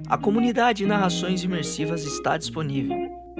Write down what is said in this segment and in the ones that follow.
A comunidade Narrações Imersivas está disponível.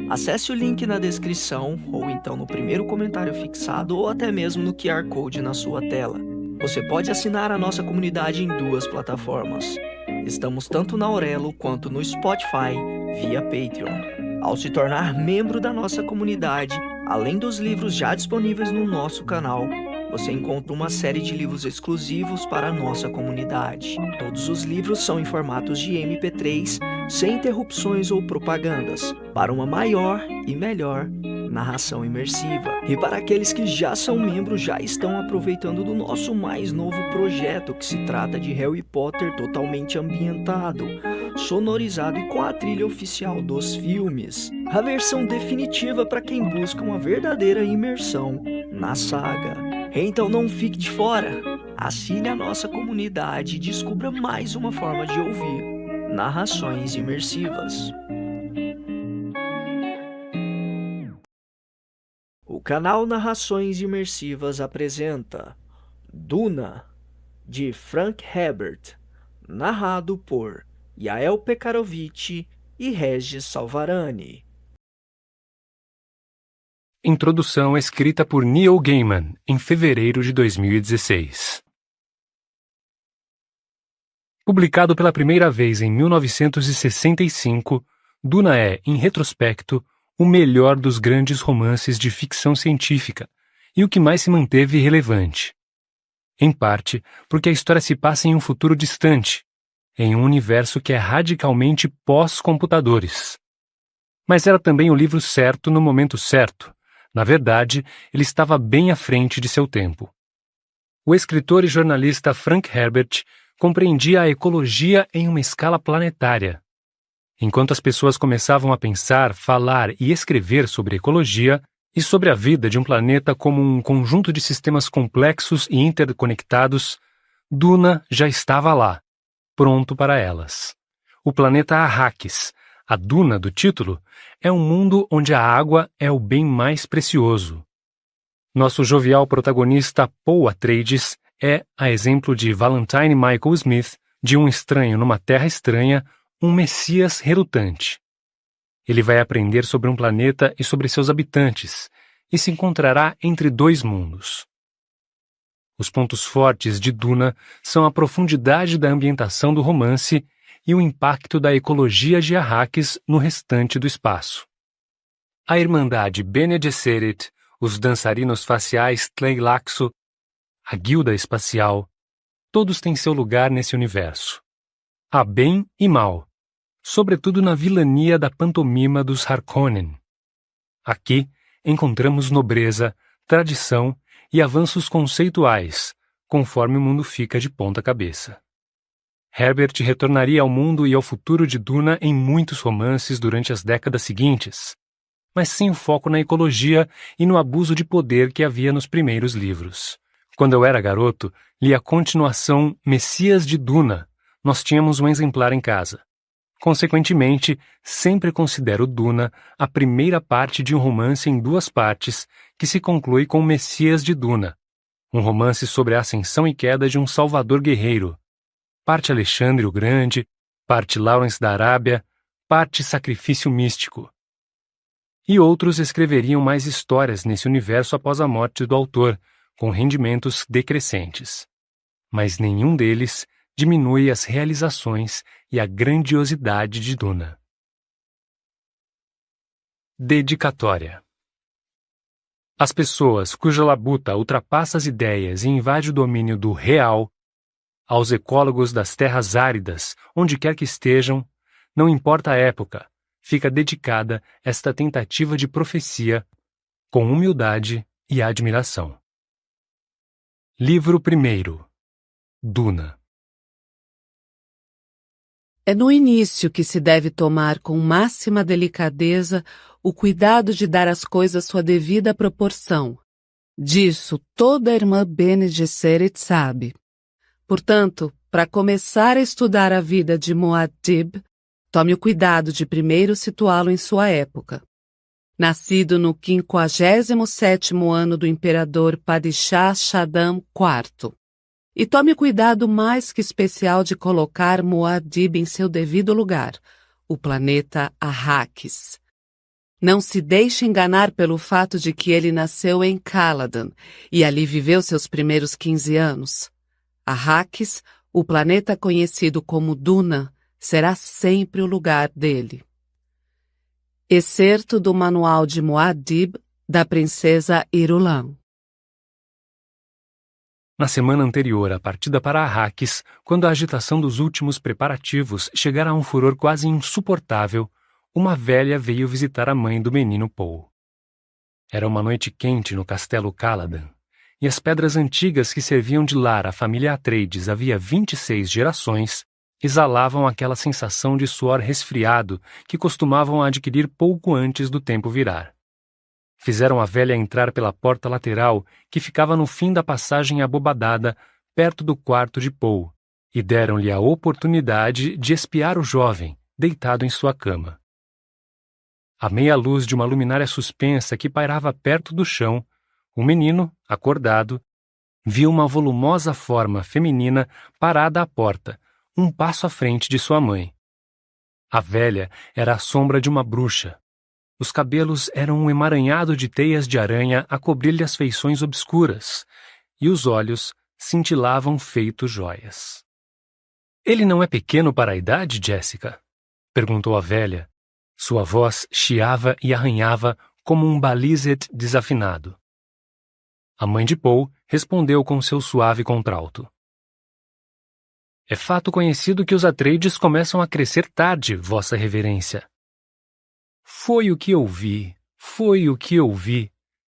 Acesse o link na descrição, ou então no primeiro comentário fixado, ou até mesmo no QR Code na sua tela. Você pode assinar a nossa comunidade em 2 plataformas. Estamos tanto na Aurelo quanto no Spotify, via Patreon. Ao se tornar membro da nossa comunidade, além dos livros já disponíveis no nosso canal, você encontra uma série de livros exclusivos para a nossa comunidade. Todos os livros são em formatos de MP3, sem interrupções ou propagandas, para uma maior e melhor narração imersiva. E para aqueles que já são membros, já estão aproveitando do nosso mais novo projeto, que se trata de Harry Potter totalmente ambientado, sonorizado e com a trilha oficial dos filmes. A versão definitiva para quem busca uma verdadeira imersão na saga. Então não fique de fora. Assine a nossa comunidade e descubra mais uma forma de ouvir narrações imersivas. O canal Narrações Imersivas apresenta Duna, de Frank Herbert, narrado por Yael Pekarovich e Regis Salvarani. Introdução escrita por Neil Gaiman, em fevereiro de 2016. Publicado pela primeira vez em 1965, Duna é, em retrospecto, o melhor dos grandes romances de ficção científica e o que mais se manteve relevante. Em parte, porque a história se passa em um futuro distante, em um universo que é radicalmente pós-computadores. Mas era também o livro certo no momento certo. Na verdade, ele estava bem à frente de seu tempo. O escritor e jornalista Frank Herbert compreendia a ecologia em uma escala planetária. Enquanto as pessoas começavam a pensar, falar e escrever sobre ecologia e sobre a vida de um planeta como um conjunto de sistemas complexos e interconectados, Duna já estava lá, pronto para elas. O planeta Arrakis, a Duna do título, é um mundo onde a água é o bem mais precioso. Nosso jovial protagonista Paul Atreides é, a exemplo de Valentine Michael Smith, de Um Estranho numa Terra Estranha, um messias relutante. Ele vai aprender sobre um planeta e sobre seus habitantes, e se encontrará entre 2 mundos. Os pontos fortes de Duna são a profundidade da ambientação do romance e o impacto da ecologia de Arrakis no restante do espaço. A Irmandade Bene Gesserit, os dançarinos faciais Tleilaxo, a Guilda Espacial, todos têm seu lugar nesse universo. Há bem e mal, sobretudo na vilania da pantomima dos Harkonnen. Aqui encontramos nobreza, tradição e avanços conceituais, conforme o mundo fica de ponta cabeça. Herbert retornaria ao mundo e ao futuro de Duna em muitos romances durante as décadas seguintes, mas sem o foco na ecologia e no abuso de poder que havia nos primeiros livros. Quando eu era garoto, li a continuação Messias de Duna. Nós tínhamos um exemplar em casa. Consequentemente, sempre considero Duna a primeira parte de um romance em 2 partes que se conclui com Messias de Duna, um romance sobre a ascensão e queda de um salvador guerreiro. Parte Alexandre o Grande, parte Lawrence da Arábia, parte sacrifício místico. E outros escreveriam mais histórias nesse universo após a morte do autor, com rendimentos decrescentes. Mas nenhum deles diminui as realizações e a grandiosidade de Duna. Dedicatória. As pessoas cuja labuta ultrapassa as ideias e invade o domínio do real, aos ecólogos das terras áridas, onde quer que estejam, não importa a época, fica dedicada esta tentativa de profecia com humildade e admiração. Livro 1. Duna. É no início que se deve tomar com máxima delicadeza o cuidado de dar às coisas sua devida proporção. Disso toda a irmã Bene Gesserit sabe. Portanto, para começar a estudar a vida de Muad'Dib, tome o cuidado de primeiro situá-lo em sua época. Nascido no 57º ano do imperador Padishah Shaddam IV, E tome cuidado mais que especial de colocar Muad'Dib em seu devido lugar, o planeta Arrakis. Não se deixe enganar pelo fato de que ele nasceu em Caladan e ali viveu seus primeiros 15 anos. Arrakis, o planeta conhecido como Duna, será sempre o lugar dele. Excerto do Manual de Muad'Dib, da princesa Irulan. Na semana anterior à partida para Arrakis, quando a agitação dos últimos preparativos chegara a um furor quase insuportável, uma velha veio visitar a mãe do menino Paul. Era uma noite quente no castelo Caladan, e as pedras antigas que serviam de lar à família Atreides havia 26 gerações exalavam aquela sensação de suor resfriado que costumavam adquirir pouco antes do tempo virar. Fizeram a velha entrar pela porta lateral que ficava no fim da passagem abobadada, perto do quarto de Paul, e deram-lhe a oportunidade de espiar o jovem, deitado em sua cama. À meia luz de uma luminária suspensa que pairava perto do chão, o menino, acordado, viu uma volumosa forma feminina parada à porta, um passo à frente de sua mãe. A velha era a sombra de uma bruxa. Os cabelos eram um emaranhado de teias de aranha a cobrir-lhe as feições obscuras, e os olhos cintilavam feito joias. "Ele não é pequeno para a idade, Jéssica?" perguntou a velha. Sua voz chiava e arranhava como um balizet desafinado. A mãe de Paul respondeu com seu suave contralto. "É fato conhecido que os Atreides começam a crescer tarde, Vossa Reverência." Foi o que eu vi,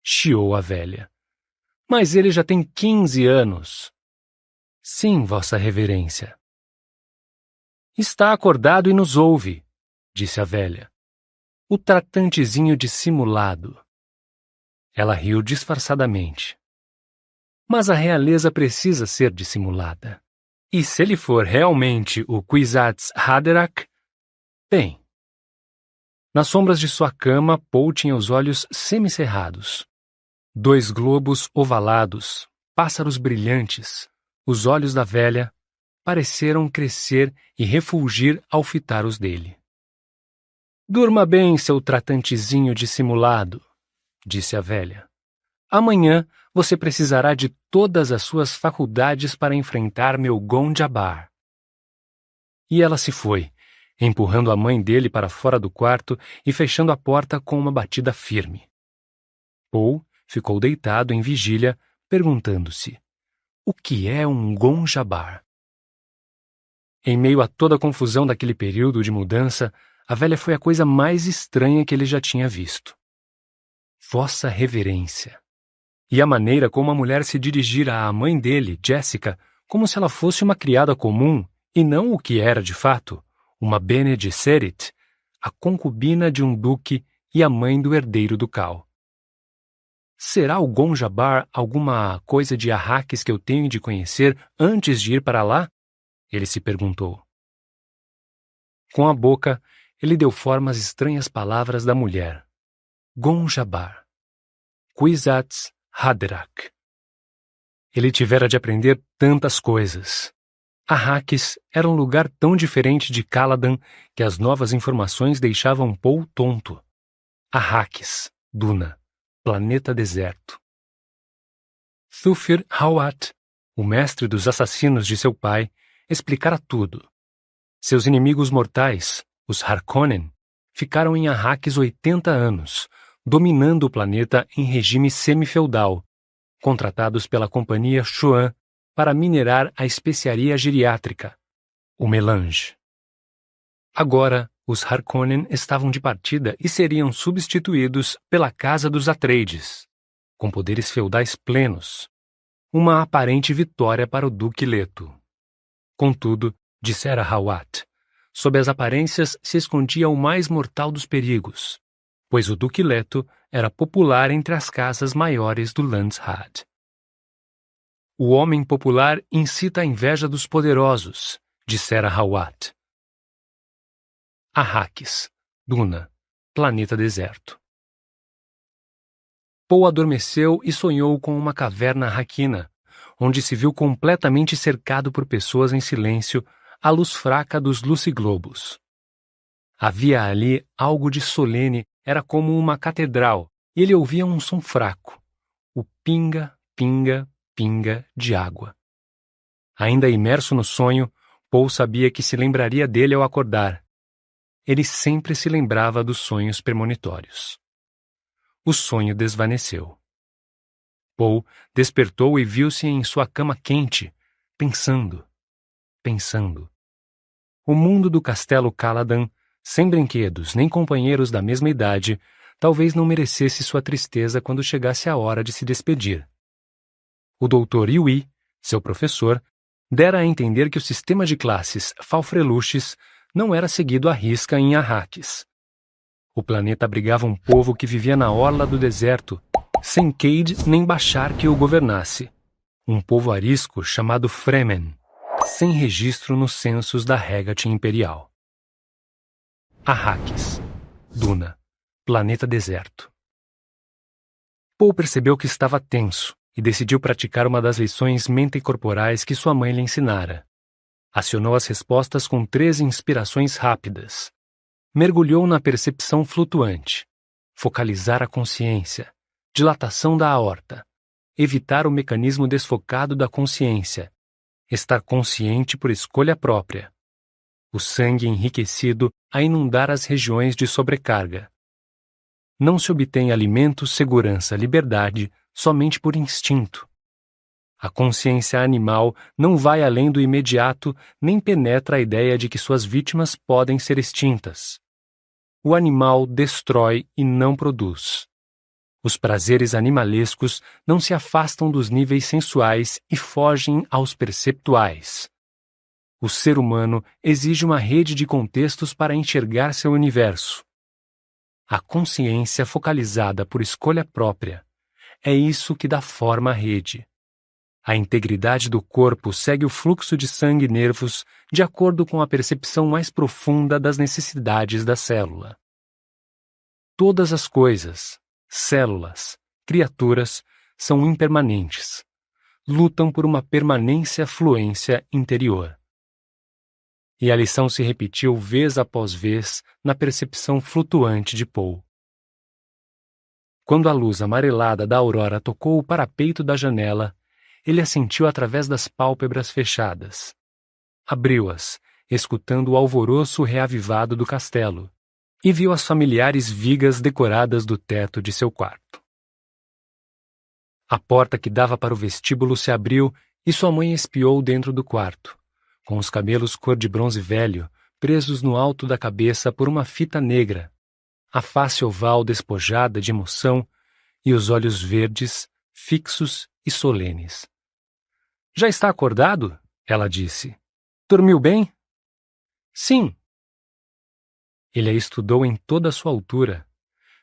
chiou a velha. "Mas ele já tem 15 anos. Sim, Vossa Reverência." "Está acordado e nos ouve," disse a velha. "O tratantezinho dissimulado." Ela riu disfarçadamente. "Mas a realeza precisa ser dissimulada. E se ele for realmente o Kwisatz Haderach, bem." Nas sombras de sua cama, Paul tinha os olhos semicerrados. 2 globos ovalados, pássaros brilhantes, os olhos da velha, pareceram crescer e refulgir ao fitar os dele. "Durma bem, seu tratantezinho dissimulado," disse a velha. "Amanhã você precisará de todas as suas faculdades para enfrentar meu Gon-Jabbar." E ela se foi, empurrando a mãe dele para fora do quarto e fechando a porta com uma batida firme. Paul ficou deitado em vigília, perguntando-se: o que é um Gon-Jabbar? Em meio a toda a confusão daquele período de mudança, a velha foi a coisa mais estranha que ele já tinha visto. Vossa Reverência. E a maneira como a mulher se dirigira à mãe dele, Jéssica, como se ela fosse uma criada comum, e não o que era de fato, uma Bene Gesserit, a concubina de um duque e a mãe do herdeiro ducal. Será o Gon-Jabbar alguma coisa de Arrakis que eu tenho de conhecer antes de ir para lá? Ele se perguntou. Com a boca, ele deu forma às estranhas palavras da mulher. Gon-Jabbar. Kwisatz Haderach. Ele tivera de aprender tantas coisas. Arrakis era um lugar tão diferente de Caladan que as novas informações deixavam Paul tonto. Arrakis, Duna, planeta deserto. Thufir Hawat, o mestre dos assassinos de seu pai, explicara tudo. Seus inimigos mortais, os Harkonnen, ficaram em Arrakis 80 anos, dominando o planeta em regime semi-feudal, contratados pela companhia Chuan para minerar a especiaria geriátrica, o melange. Agora, os Harkonnen estavam de partida e seriam substituídos pela Casa dos Atreides, com poderes feudais plenos, uma aparente vitória para o Duque Leto. Contudo, dissera Hawat, sob as aparências se escondia o mais mortal dos perigos, pois o Duque Leto era popular entre as casas maiores do Landsraad. O homem popular incita a inveja dos poderosos, dissera Hawat. Arrakis, Duna, planeta deserto. Paul adormeceu e sonhou com uma caverna arraquina, onde se viu completamente cercado por pessoas em silêncio à luz fraca dos luciglobos. Havia ali algo de solene, era como uma catedral, e ele ouvia um som fraco, o pinga, pinga, pinga de água. Ainda imerso no sonho, Paul sabia que se lembraria dele ao acordar. Ele sempre se lembrava dos sonhos premonitórios. O sonho desvaneceu. Paul despertou e viu-se em sua cama quente, pensando. O mundo do castelo Caladan, sem brinquedos nem companheiros da mesma idade, talvez não merecesse sua tristeza quando chegasse a hora de se despedir. O Dr. Yui, seu professor, dera a entender que o sistema de classes Falfreluches não era seguido à risca em Arrakis. O planeta abrigava um povo que vivia na orla do deserto, sem Cade nem Bashar que o governasse. Um povo arisco chamado Fremen, sem registro nos censos da Hégate Imperial. Arrakis, Duna, planeta deserto. Paul percebeu que estava tenso e decidiu praticar uma das lições mente-corporais que sua mãe lhe ensinara. Acionou as respostas com 3 inspirações rápidas. Mergulhou na percepção flutuante. Focalizar a consciência. Dilatação da aorta. Evitar o mecanismo desfocado da consciência. Estar consciente por escolha própria. O sangue enriquecido a inundar as regiões de sobrecarga. Não se obtém alimento, segurança, liberdade somente por instinto. A consciência animal não vai além do imediato nem penetra a ideia de que suas vítimas podem ser extintas. O animal destrói e não produz. Os prazeres animalescos não se afastam dos níveis sensuais e fogem aos perceptuais. O ser humano exige uma rede de contextos para enxergar seu universo. A consciência focalizada por escolha própria é isso que dá forma à rede. A integridade do corpo segue o fluxo de sangue e nervos de acordo com a percepção mais profunda das necessidades da célula. Todas as coisas, células, criaturas, são impermanentes. Lutam por uma fluência interior. E a lição se repetiu vez após vez na percepção flutuante de Paul. Quando a luz amarelada da aurora tocou o parapeito da janela, ele a sentiu através das pálpebras fechadas. Abriu-as, escutando o alvoroço reavivado do castelo, e viu as familiares vigas decoradas do teto de seu quarto. A porta que dava para o vestíbulo se abriu e sua mãe espiou dentro do quarto, com os cabelos cor de bronze velho, presos no alto da cabeça por uma fita negra, a face oval despojada de emoção e os olhos verdes, fixos e solenes. — Já está acordado? Ela disse. — Dormiu bem? — Sim. Ele a estudou em toda a sua altura.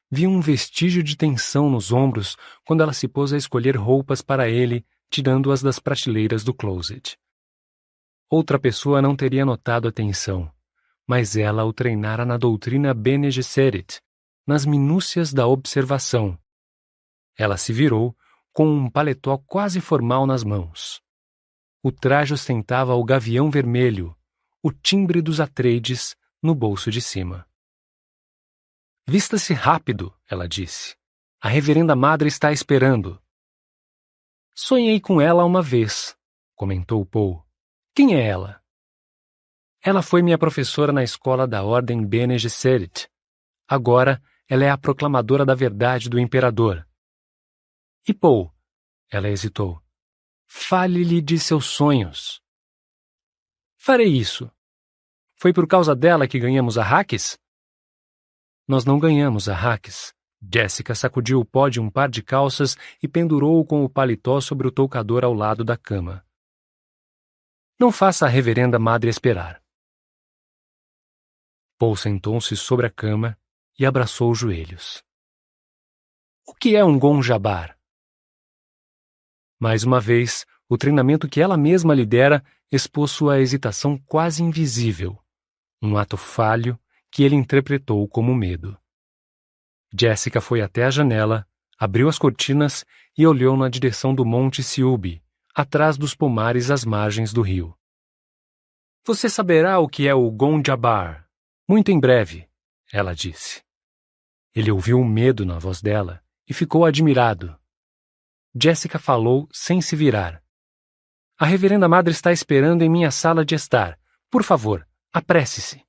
Viu um vestígio de tensão nos ombros quando ela se pôs a escolher roupas para ele, tirando-as das prateleiras do closet. Outra pessoa não teria notado a tensão, mas ela o treinara na doutrina Bene Gesserit, nas minúcias da observação. Ela se virou, com um paletó quase formal nas mãos. O traje ostentava o gavião vermelho, o timbre dos Atreides, no bolso de cima. — Vista-se rápido, ela disse. A reverenda madre está esperando. — Sonhei com ela uma vez, comentou Paul. — Quem é ela? — Ela foi minha professora na escola da Ordem Bene Gesserit. Agora, ela é a proclamadora da verdade do imperador. — E Paul? Ela hesitou. — Fale-lhe de seus sonhos. — Farei isso. Foi por causa dela que ganhamos Arrakis? Nós não ganhamos Arrakis. Jessica sacudiu o pó de um par de calças e pendurou-o com o paletó sobre o toucador ao lado da cama. Não faça a reverenda madre esperar. Paul sentou-se sobre a cama e abraçou os joelhos. O que é um Gonjabar? Mais uma vez, o treinamento que ela mesma lhe dera expôs sua hesitação quase invisível. Um ato falho que ele interpretou como medo. Jessica foi até a janela, abriu as cortinas e olhou na direção do Monte Siubi, atrás dos pomares às margens do rio. Você saberá o que é o Gonjabar, muito em breve, ela disse. Ele ouviu o medo na voz dela e ficou admirado. Jessica falou sem se virar. A reverenda madre está esperando em minha sala de estar. Por favor, apresse-se.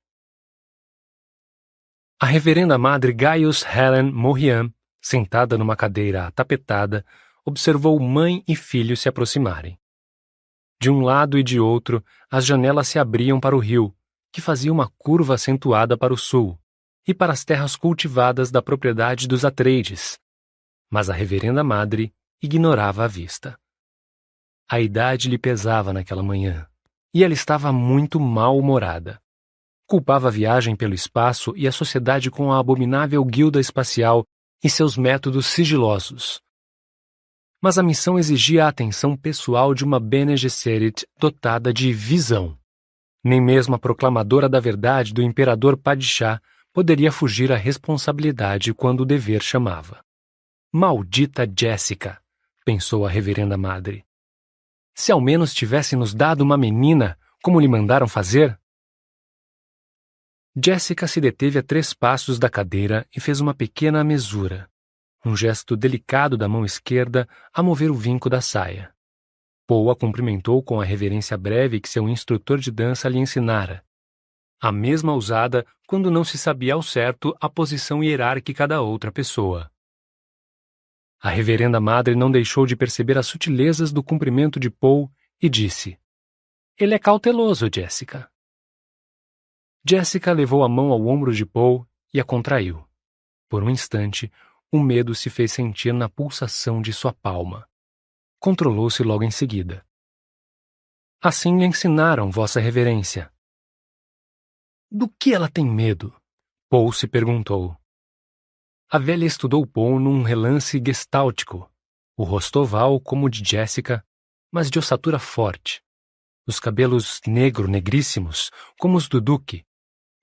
A reverenda madre Gaius Helen Morriam, sentada numa cadeira atapetada, observou mãe e filho se aproximarem. De um lado e de outro, as janelas se abriam para o rio, que fazia uma curva acentuada para o sul, e para as terras cultivadas da propriedade dos Atreides. Mas a reverenda madre ignorava a vista. A idade lhe pesava naquela manhã, e ela estava muito mal-humorada. Culpava a viagem pelo espaço e a sociedade com a abominável guilda espacial e seus métodos sigilosos. Mas a missão exigia a atenção pessoal de uma Bene Gesserit dotada de visão. Nem mesmo a proclamadora da verdade do imperador Padishah poderia fugir à responsabilidade quando o dever chamava. Maldita Jessica, pensou a reverenda madre. Se ao menos tivesse nos dado uma menina, como lhe mandaram fazer? Jessica se deteve a 3 passos da cadeira e fez uma pequena mesura, um gesto delicado da mão esquerda a mover o vinco da saia. Paul a cumprimentou com a reverência breve que seu instrutor de dança lhe ensinara, a mesma usada quando não se sabia ao certo a posição hierárquica da outra pessoa. A reverenda madre não deixou de perceber as sutilezas do cumprimento de Paul e disse: "Ele é cauteloso, Jessica." Jessica levou a mão ao ombro de Paul e a contraiu. Por um instante, o medo se fez sentir na pulsação de sua palma. Controlou-se logo em seguida. "Assim lhe ensinaram, Vossa Reverência." "Do que ela tem medo?" Paul se perguntou. A velha estudou Paul num relance gestáltico, o rosto oval como o de Jessica, mas de ossatura forte. Os cabelos negríssimos, como os do duque,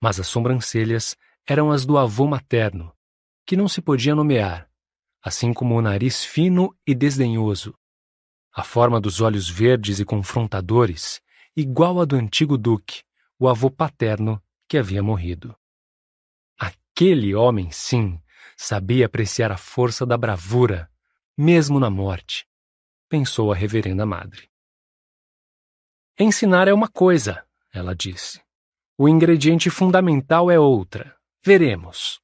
mas as sobrancelhas eram as do avô materno, que não se podia nomear, assim como o nariz fino e desdenhoso. A forma dos olhos verdes e confrontadores, igual a do antigo duque, o avô paterno que havia morrido. Aquele homem, sim, sabia apreciar a força da bravura, mesmo na morte, pensou a reverenda madre. "Ensinar é uma coisa", ela disse. "O ingrediente fundamental é outra. Veremos."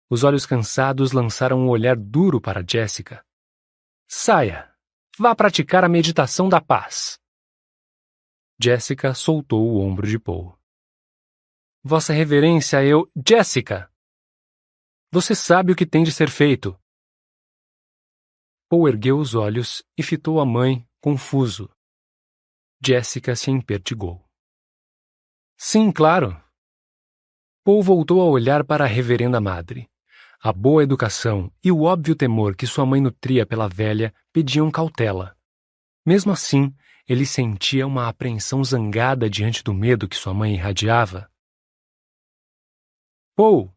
Os olhos cansados lançaram um olhar duro para Jessica. "Saia! Vá praticar a meditação da paz." Jessica soltou o ombro de Paul. "Vossa Reverência, Jessica! Você sabe o que tem de ser feito." Paul ergueu os olhos e fitou a mãe, confuso. Jessica se empertigou. "Sim, claro." Paul voltou a olhar para a reverenda madre. A boa educação e o óbvio temor que sua mãe nutria pela velha pediam cautela. Mesmo assim, ele sentia uma apreensão zangada diante do medo que sua mãe irradiava. "Paul!"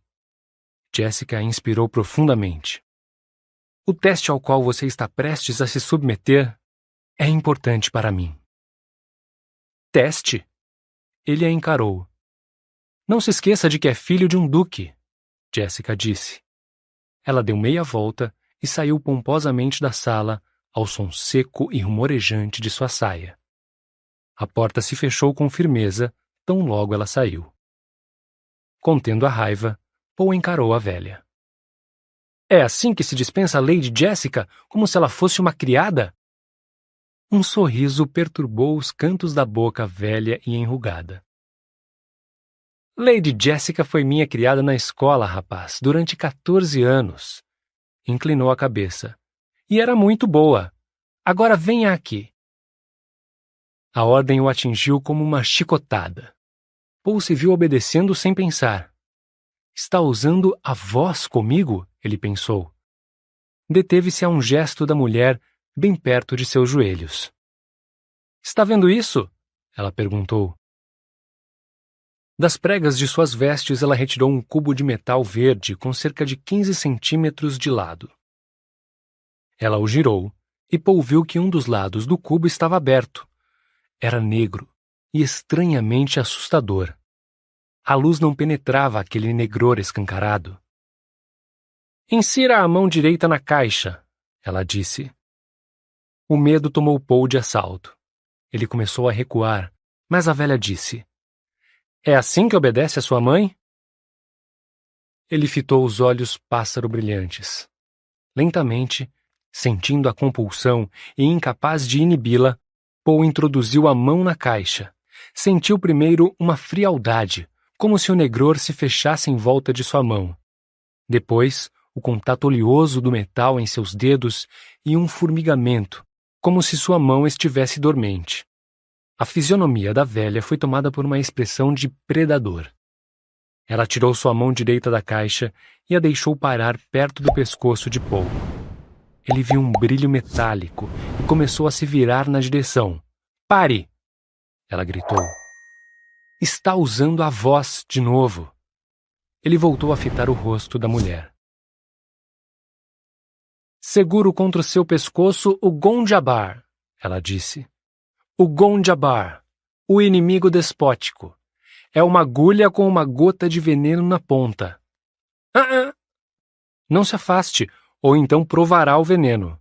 Jessica inspirou profundamente. "O teste ao qual você está prestes a se submeter é importante para mim." "Teste?" Ele a encarou. "Não se esqueça de que é filho de um duque," Jessica disse. Ela deu meia volta e saiu pomposamente da sala ao som seco e rumorejante de sua saia. A porta se fechou com firmeza tão logo ela saiu. Contendo a raiva, Paul encarou a velha. "É assim que se dispensa a Lady Jessica, como se ela fosse uma criada?" Um sorriso perturbou os cantos da boca velha e enrugada. "Lady Jessica foi minha criada na escola, rapaz, durante 14 anos. Inclinou a cabeça. "E era muito boa. Agora venha aqui." A ordem o atingiu como uma chicotada. Paul se viu obedecendo sem pensar. "Está usando a voz comigo?" ele pensou. Deteve-se a um gesto da mulher bem perto de seus joelhos. "Está vendo isso?" ela perguntou. Das pregas de suas vestes ela retirou um cubo de metal verde com cerca de 15 centímetros de lado. Ela o girou e Paul viu que um dos lados do cubo estava aberto. Era negro e estranhamente assustador. A luz não penetrava aquele negror escancarado. "Insira a mão direita na caixa", ela disse. O medo tomou Paul de assalto. Ele começou a recuar, mas a velha disse: "É assim que obedece a sua mãe?" Ele fitou os olhos pássaro brilhantes. Lentamente, sentindo a compulsão e incapaz de inibi-la, Paul introduziu a mão na caixa. Sentiu primeiro uma frialdade, como se o negror se fechasse em volta de sua mão. Depois, o contato oleoso do metal em seus dedos e um formigamento, como se sua mão estivesse dormente. A fisionomia da velha foi tomada por uma expressão de predador. Ela tirou sua mão direita da caixa e a deixou parar perto do pescoço de Paul. Ele viu um brilho metálico e começou a se virar na direção. "Pare!" ela gritou. "Está usando a voz de novo." Ele voltou a fitar o rosto da mulher. "Seguro contra o seu pescoço o Gonjabar", ela disse. "O Gonjabar, o inimigo despótico. É uma agulha com uma gota de veneno na ponta." Não se afaste, ou então provará o veneno."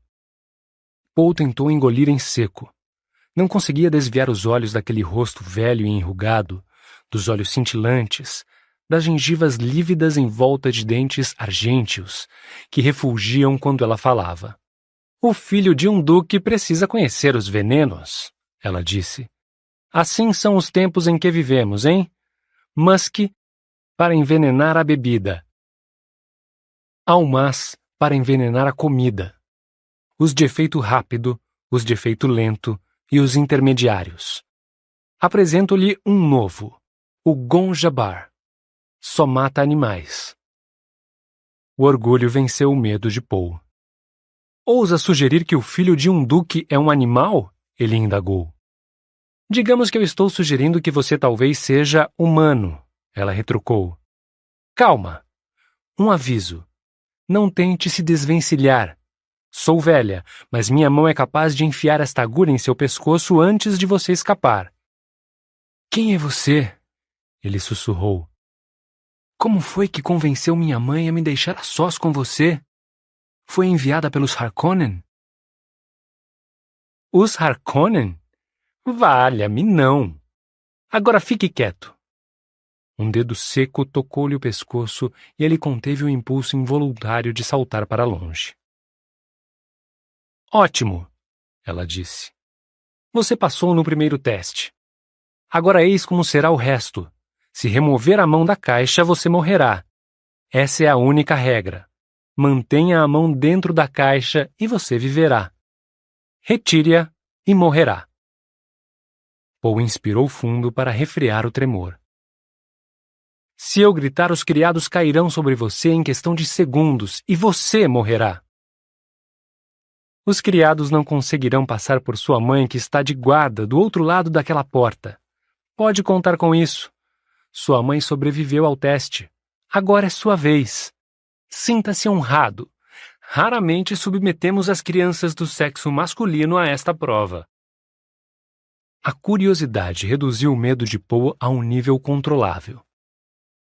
Paul tentou engolir em seco. Não conseguia desviar os olhos daquele rosto velho e enrugado, dos olhos cintilantes, das gengivas lívidas em volta de dentes argênteos, que refulgiam quando ela falava. "O filho de um duque precisa conhecer os venenos", ela disse. "Assim são os tempos em que vivemos, hein? Musk para envenenar a bebida. Almaz para envenenar a comida. Os de efeito rápido, os de efeito lento e os intermediários. Apresento-lhe um novo, o Gonjabar. Só mata animais." O orgulho venceu o medo de Paul. "Ousa sugerir que o filho de um duque é um animal?" ele indagou. "Digamos que eu estou sugerindo que você talvez seja humano", ela retrucou. "Calma. Um aviso. Não tente se desvencilhar. Sou velha, mas minha mão é capaz de enfiar esta agulha em seu pescoço antes de você escapar." "Quem é você?" ele sussurrou. "Como foi que convenceu minha mãe a me deixar a sós com você? Foi enviada pelos Harkonnen?" "Os Harkonnen? Valha-me, não. Agora fique quieto." Um dedo seco tocou-lhe o pescoço e ele conteve o impulso involuntário de saltar para longe. "Ótimo", ela disse. "Você passou no primeiro teste. Agora eis como será o resto. Se remover a mão da caixa, você morrerá. Essa é a única regra. Mantenha a mão dentro da caixa e você viverá. Retire-a e morrerá." Paul inspirou fundo para refrear o tremor. "Se eu gritar, os criados cairão sobre você em questão de segundos e você morrerá." "Os criados não conseguirão passar por sua mãe que está de guarda do outro lado daquela porta. Pode contar com isso. Sua mãe sobreviveu ao teste. Agora é sua vez. Sinta-se honrado. Raramente submetemos as crianças do sexo masculino a esta prova." A curiosidade reduziu o medo de Paul a um nível controlável.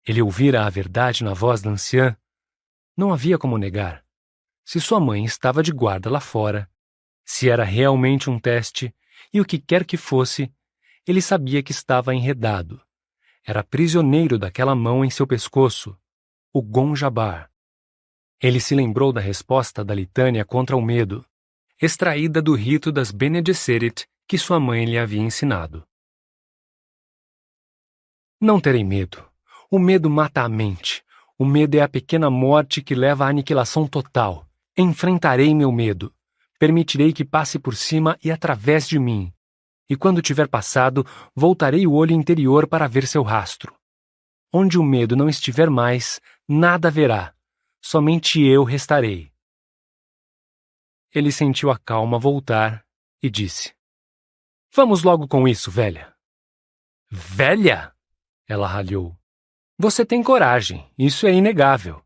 Ele ouvira a verdade na voz da anciã. Não havia como negar. Se sua mãe estava de guarda lá fora, se era realmente um teste, e o que quer que fosse, ele sabia que estava enredado. Era prisioneiro daquela mão em seu pescoço, o Gonjabar. Ele se lembrou da resposta da litânia contra o medo, extraída do rito das Bene Gesserit que sua mãe lhe havia ensinado. "Não terei medo. O medo mata a mente. O medo é a pequena morte que leva à aniquilação total. Enfrentarei meu medo. Permitirei que passe por cima e através de mim. E quando tiver passado, voltarei o olho interior para ver seu rastro. Onde o medo não estiver mais, nada haverá. Somente eu restarei." Ele sentiu a calma voltar e disse: "Vamos logo com isso, velha." "Velha?" ela ralhou. "Você tem coragem, isso é inegável."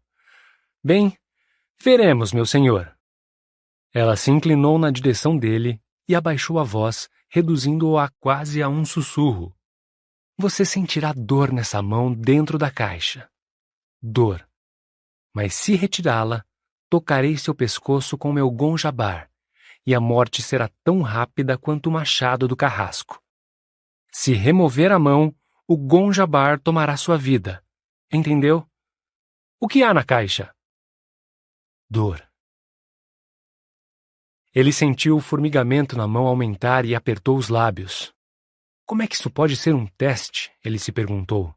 "Bem, veremos, meu senhor." Ela se inclinou na direção dele e abaixou a voz, reduzindo-a quase a um sussurro. Você sentirá dor nessa mão dentro da caixa. Dor. Mas se retirá-la, tocarei seu pescoço com meu gonjabar, e a morte será tão rápida quanto o machado do carrasco. Se remover a mão, o gonjabar tomará sua vida. Entendeu? O que há na caixa? Dor. Ele sentiu o formigamento na mão aumentar e apertou os lábios. Como é que isso pode ser um teste? Ele se perguntou.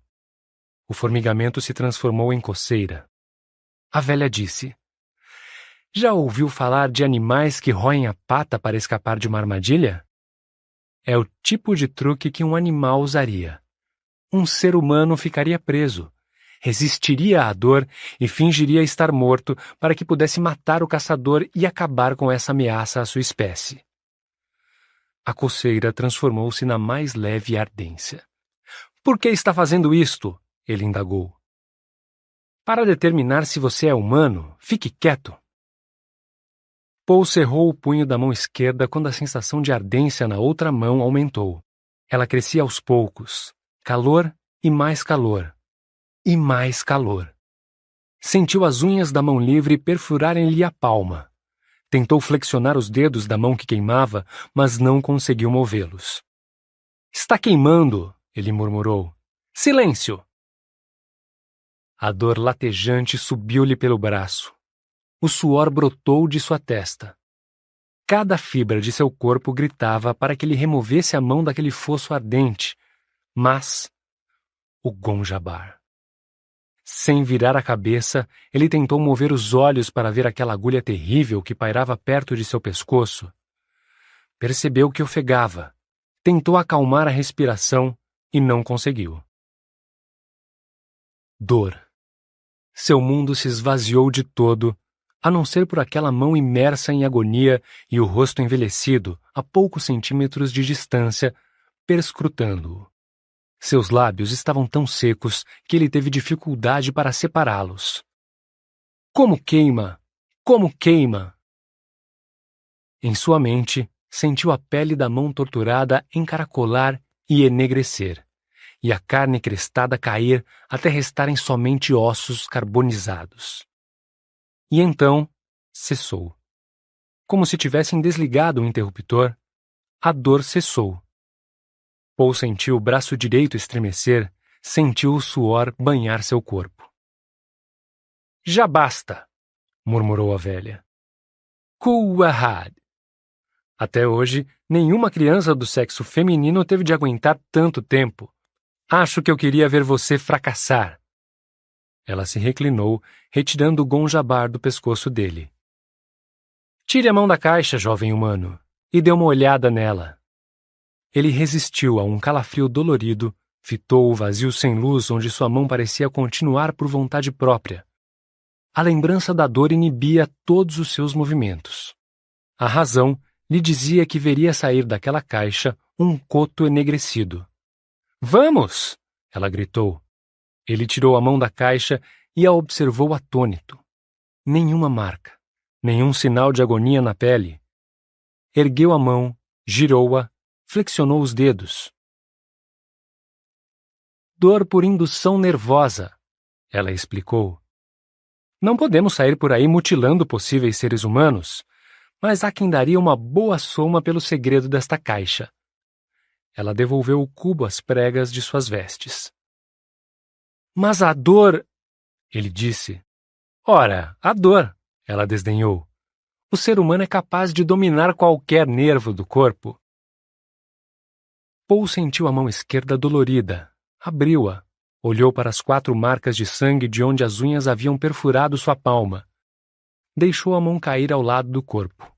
O formigamento se transformou em coceira. A velha disse: Já ouviu falar de animais que roem a pata para escapar de uma armadilha? É o tipo de truque que um animal usaria. Um ser humano ficaria preso, resistiria à dor e fingiria estar morto para que pudesse matar o caçador e acabar com essa ameaça à sua espécie. A coceira transformou-se na mais leve ardência. Por que está fazendo isto? Ele indagou. Para determinar se você é humano, fique quieto. Paul cerrou o punho da mão esquerda quando a sensação de ardência na outra mão aumentou. Ela crescia aos poucos. Calor e mais calor. E mais calor. Sentiu as unhas da mão livre perfurarem-lhe a palma. Tentou flexionar os dedos da mão que queimava, mas não conseguiu movê-los. Está queimando, ele murmurou. Silêncio! A dor latejante subiu-lhe pelo braço. O suor brotou de sua testa. Cada fibra de seu corpo gritava para que ele removesse a mão daquele fosso ardente, mas o gonjabar. Sem virar a cabeça, ele tentou mover os olhos para ver aquela agulha terrível que pairava perto de seu pescoço. Percebeu que ofegava. Tentou acalmar a respiração e não conseguiu. Dor. Seu mundo se esvaziou de todo, a não ser por aquela mão imersa em agonia e o rosto envelhecido, a poucos centímetros de distância, perscrutando-o. Seus lábios estavam tão secos que ele teve dificuldade para separá-los. Como queima! Como queima! Em sua mente, sentiu a pele da mão torturada encaracolar e enegrecer, e a carne crestada cair até restarem somente ossos carbonizados. E então, cessou. Como se tivessem desligado o interruptor, a dor cessou. Paul sentiu o braço direito estremecer, sentiu o suor banhar seu corpo. Já basta, murmurou a velha. Kuahad. Até hoje, nenhuma criança do sexo feminino teve de aguentar tanto tempo. Acho que eu queria ver você fracassar. Ela se reclinou, retirando o gonjabar do pescoço dele. Tire a mão da caixa, jovem humano, e dê uma olhada nela. Ele resistiu a um calafrio dolorido, fitou o vazio sem luz onde sua mão parecia continuar por vontade própria. A lembrança da dor inibia todos os seus movimentos. A razão lhe dizia que veria sair daquela caixa um coto enegrecido. Vamos! Ela gritou. Ele tirou a mão da caixa e a observou atônito. Nenhuma marca, nenhum sinal de agonia na pele. Ergueu a mão, girou-a, flexionou os dedos. Dor por indução nervosa, ela explicou. Não podemos sair por aí mutilando possíveis seres humanos, mas há quem daria uma boa soma pelo segredo desta caixa. Ela devolveu o cubo às pregas de suas vestes. Mas a dor... Ele disse. Ora, a dor, ela desdenhou. O ser humano é capaz de dominar qualquer nervo do corpo. Paul sentiu a mão esquerda dolorida. Abriu-a. Olhou para as 4 marcas de sangue de onde as unhas haviam perfurado sua palma. Deixou a mão cair ao lado do corpo.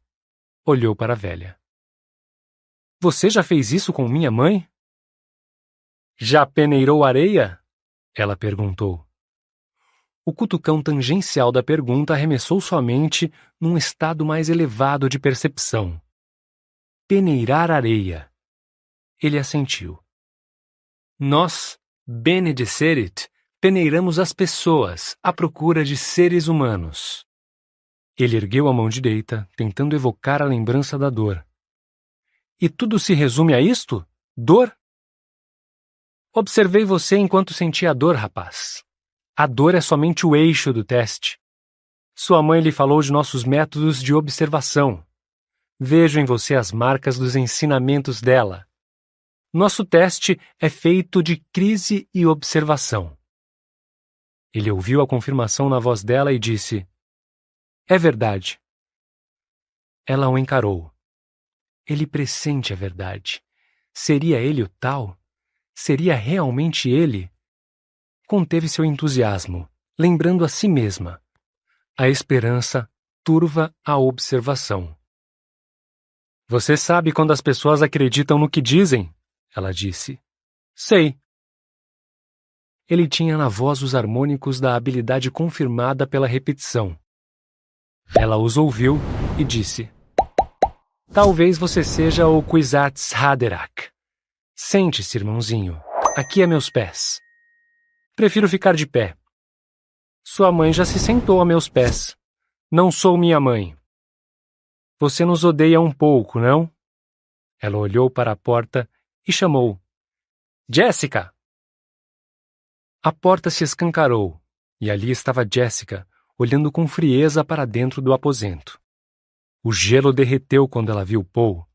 Olhou para a velha. Você já fez isso com minha mãe? Já peneirou areia? Ela perguntou. O cutucão tangencial da pergunta arremessou sua mente num estado mais elevado de percepção. Peneirar areia. Ele assentiu. Nós, Bene Gesserit, peneiramos as pessoas à procura de seres humanos. Ele ergueu a mão direita, tentando evocar a lembrança da dor. E tudo se resume a isto? Dor? Observei você enquanto sentia a dor, rapaz. A dor é somente o eixo do teste. Sua mãe lhe falou de nossos métodos de observação. Vejo em você as marcas dos ensinamentos dela. Nosso teste é feito de crise e observação. Ele ouviu a confirmação na voz dela e disse: É verdade. Ela o encarou. Ele pressente a verdade. Seria ele o tal? Seria realmente ele? Conteve seu entusiasmo, lembrando a si mesma. A esperança turva a observação. Você sabe quando as pessoas acreditam no que dizem? Ela disse. Sei. Ele tinha na voz os harmônicos da habilidade confirmada pela repetição. Ela os ouviu e disse: Talvez você seja o Kwisatz Haderach. Sente-se, irmãozinho. Aqui a meus pés. Prefiro ficar de pé. Sua mãe já se sentou a meus pés. Não sou minha mãe. Você nos odeia um pouco, não? Ela olhou para a porta e chamou: Jessica! A porta se escancarou, e ali estava Jessica, olhando com frieza para dentro do aposento. O gelo derreteu quando ela viu Paul.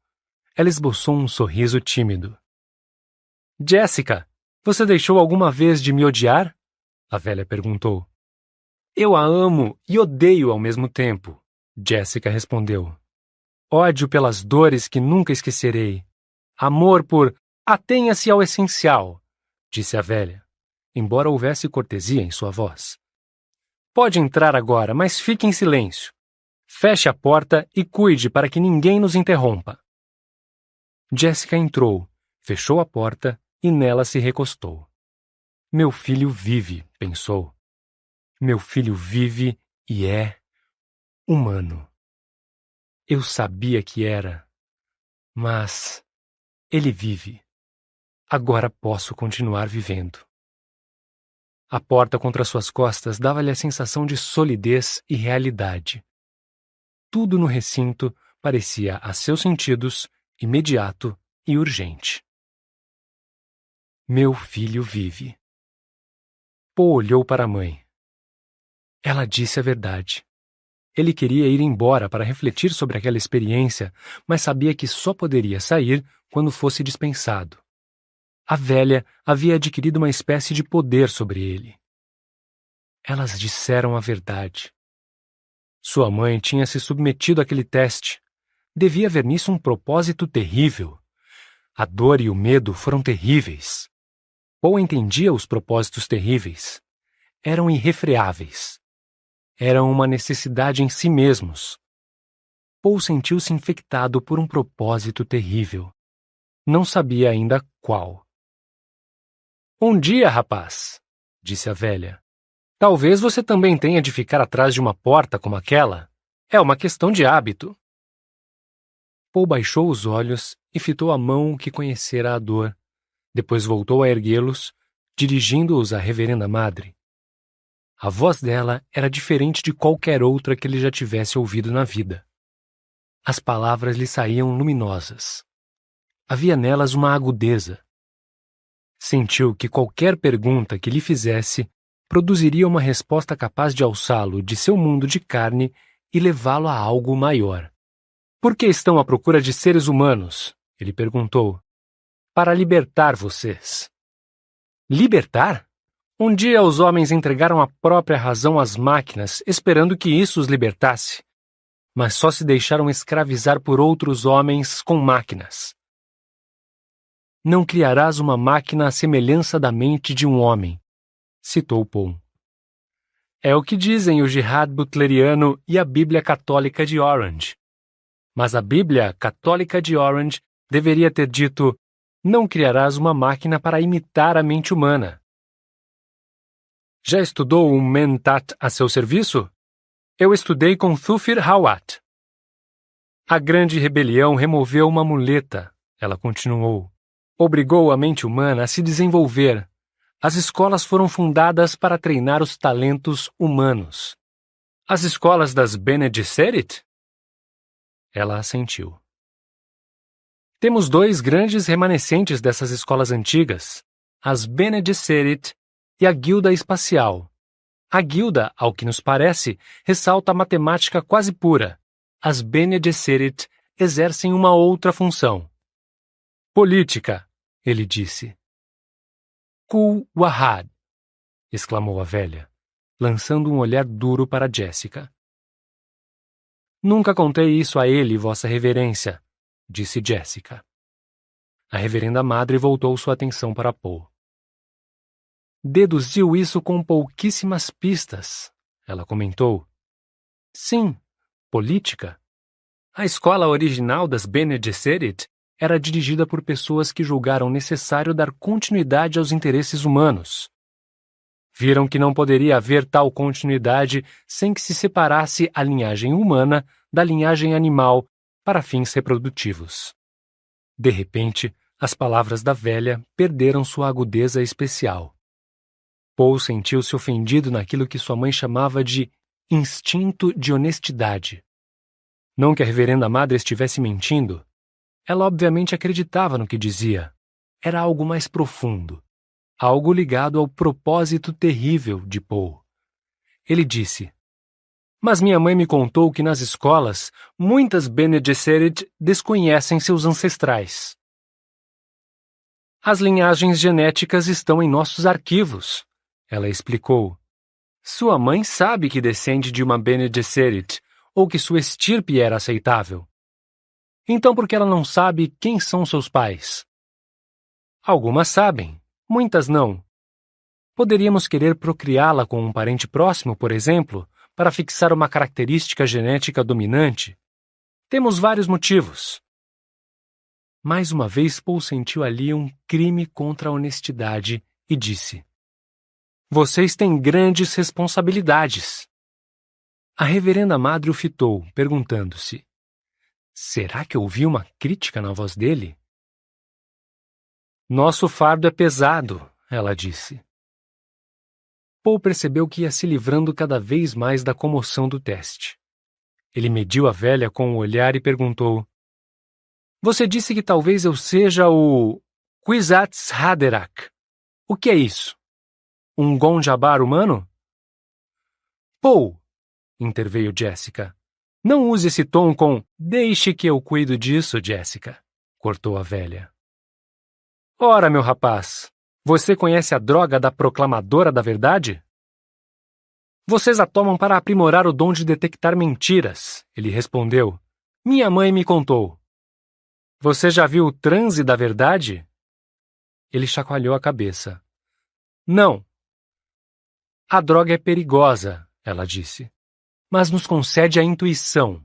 Ela esboçou um sorriso tímido. Jessica, você deixou alguma vez de me odiar? A velha perguntou. Eu a amo e odeio ao mesmo tempo, Jessica respondeu. Ódio pelas dores que nunca esquecerei. Amor por atenha-se ao essencial, disse a velha, embora houvesse cortesia em sua voz. Pode entrar agora, mas fique em silêncio. Feche a porta e cuide para que ninguém nos interrompa. Jessica entrou, fechou a porta e nela se recostou. Meu filho vive, pensou. Meu filho vive e é humano. Eu sabia que era, mas ele vive. Agora posso continuar vivendo. A porta contra suas costas dava-lhe a sensação de solidez e realidade. Tudo no recinto parecia, a seus sentidos, imediato e urgente. Meu filho vive. Paul olhou para a mãe. Ela disse a verdade. Ele queria ir embora para refletir sobre aquela experiência, mas sabia que só poderia sair quando fosse dispensado. A velha havia adquirido uma espécie de poder sobre ele. Elas disseram a verdade. Sua mãe tinha se submetido àquele teste. Devia haver nisso um propósito terrível. A dor e o medo foram terríveis. Paul entendia os propósitos terríveis. Eram irrefreáveis. Eram uma necessidade em si mesmos. Paul sentiu-se infectado por um propósito terrível. Não sabia ainda qual. Um dia, rapaz, disse a velha. Talvez você também tenha de ficar atrás de uma porta como aquela. É uma questão de hábito. Paul baixou os olhos e fitou a mão que conhecera a dor. Depois voltou a erguê-los, dirigindo-os à reverenda madre. A voz dela era diferente de qualquer outra que ele já tivesse ouvido na vida. As palavras lhe saíam luminosas. Havia nelas uma agudeza. Sentiu que qualquer pergunta que lhe fizesse produziria uma resposta capaz de alçá-lo de seu mundo de carne e levá-lo a algo maior. Por que estão à procura de seres humanos? Ele perguntou. Para libertar vocês. Libertar? Um dia os homens entregaram a própria razão às máquinas, esperando que isso os libertasse. Mas só se deixaram escravizar por outros homens com máquinas. Não criarás uma máquina à semelhança da mente de um homem, citou Paul. É o que dizem o Jihad Butleriano e a Bíblia Católica de Orange. Mas a Bíblia Católica de Orange deveria ter dito: não criarás uma máquina para imitar a mente humana. Já estudou o Mentat a seu serviço? Eu estudei com Thufir Hawat. A grande rebelião removeu uma muleta, ela continuou. Obrigou a mente humana a se desenvolver. As escolas foram fundadas para treinar os talentos humanos. As escolas das Bene Gesserit? Ela assentiu. Temos 2 grandes remanescentes dessas escolas antigas, as Bene Gesserit e a Guilda Espacial. A Guilda, ao que nos parece, ressalta a matemática quase pura. As Bene Gesserit exercem uma outra função. Política, ele disse. Kul Wahad, exclamou a velha, lançando um olhar duro para Jessica. Nunca contei isso a ele, Vossa Reverência, disse Jessica. A reverenda madre voltou sua atenção para Paul. Deduziu isso com pouquíssimas pistas, ela comentou. Sim, política. A escola original das Bene Gesserit era dirigida por pessoas que julgaram necessário dar continuidade aos interesses humanos. Viram que não poderia haver tal continuidade sem que se separasse a linhagem humana da linhagem animal para fins reprodutivos. De repente, as palavras da velha perderam sua agudeza especial. Paul sentiu-se ofendido naquilo que sua mãe chamava de instinto de honestidade. Não que a reverenda madre estivesse mentindo. Ela obviamente acreditava no que dizia. Era algo mais profundo. Algo ligado ao propósito terrível de Paul. Ele disse, mas minha mãe me contou que nas escolas, muitas Bene Gesserit desconhecem seus ancestrais. As linhagens genéticas estão em nossos arquivos, ela explicou. Sua mãe sabe que descende de uma Bene Gesserit, ou que sua estirpe era aceitável. Então por que ela não sabe quem são seus pais? Algumas sabem, muitas não. Poderíamos querer procriá-la com um parente próximo, por exemplo, para fixar uma característica genética dominante? Temos vários motivos. Mais uma vez, Paul sentiu ali um crime contra a honestidade e disse, vocês têm grandes responsabilidades. A reverenda madre o fitou, perguntando-se, será que ouvi uma crítica na voz dele? Nosso fardo é pesado, ela disse. Paul percebeu que ia se livrando cada vez mais da comoção do teste. Ele mediu a velha com o olhar e perguntou, você disse que talvez eu seja o Kwisatz Haderach. O que é isso? Um Gonjabar humano? Paul, interveio Jessica. Não use esse tom com deixe que eu cuido disso, Jessica, cortou a velha. Ora, meu rapaz, você conhece a droga da proclamadora da verdade? Vocês a tomam para aprimorar o dom de detectar mentiras, ele respondeu. Minha mãe me contou. Você já viu o transe da verdade? Ele chacoalhou a cabeça. Não. A droga é perigosa, ela disse, mas nos concede a intuição.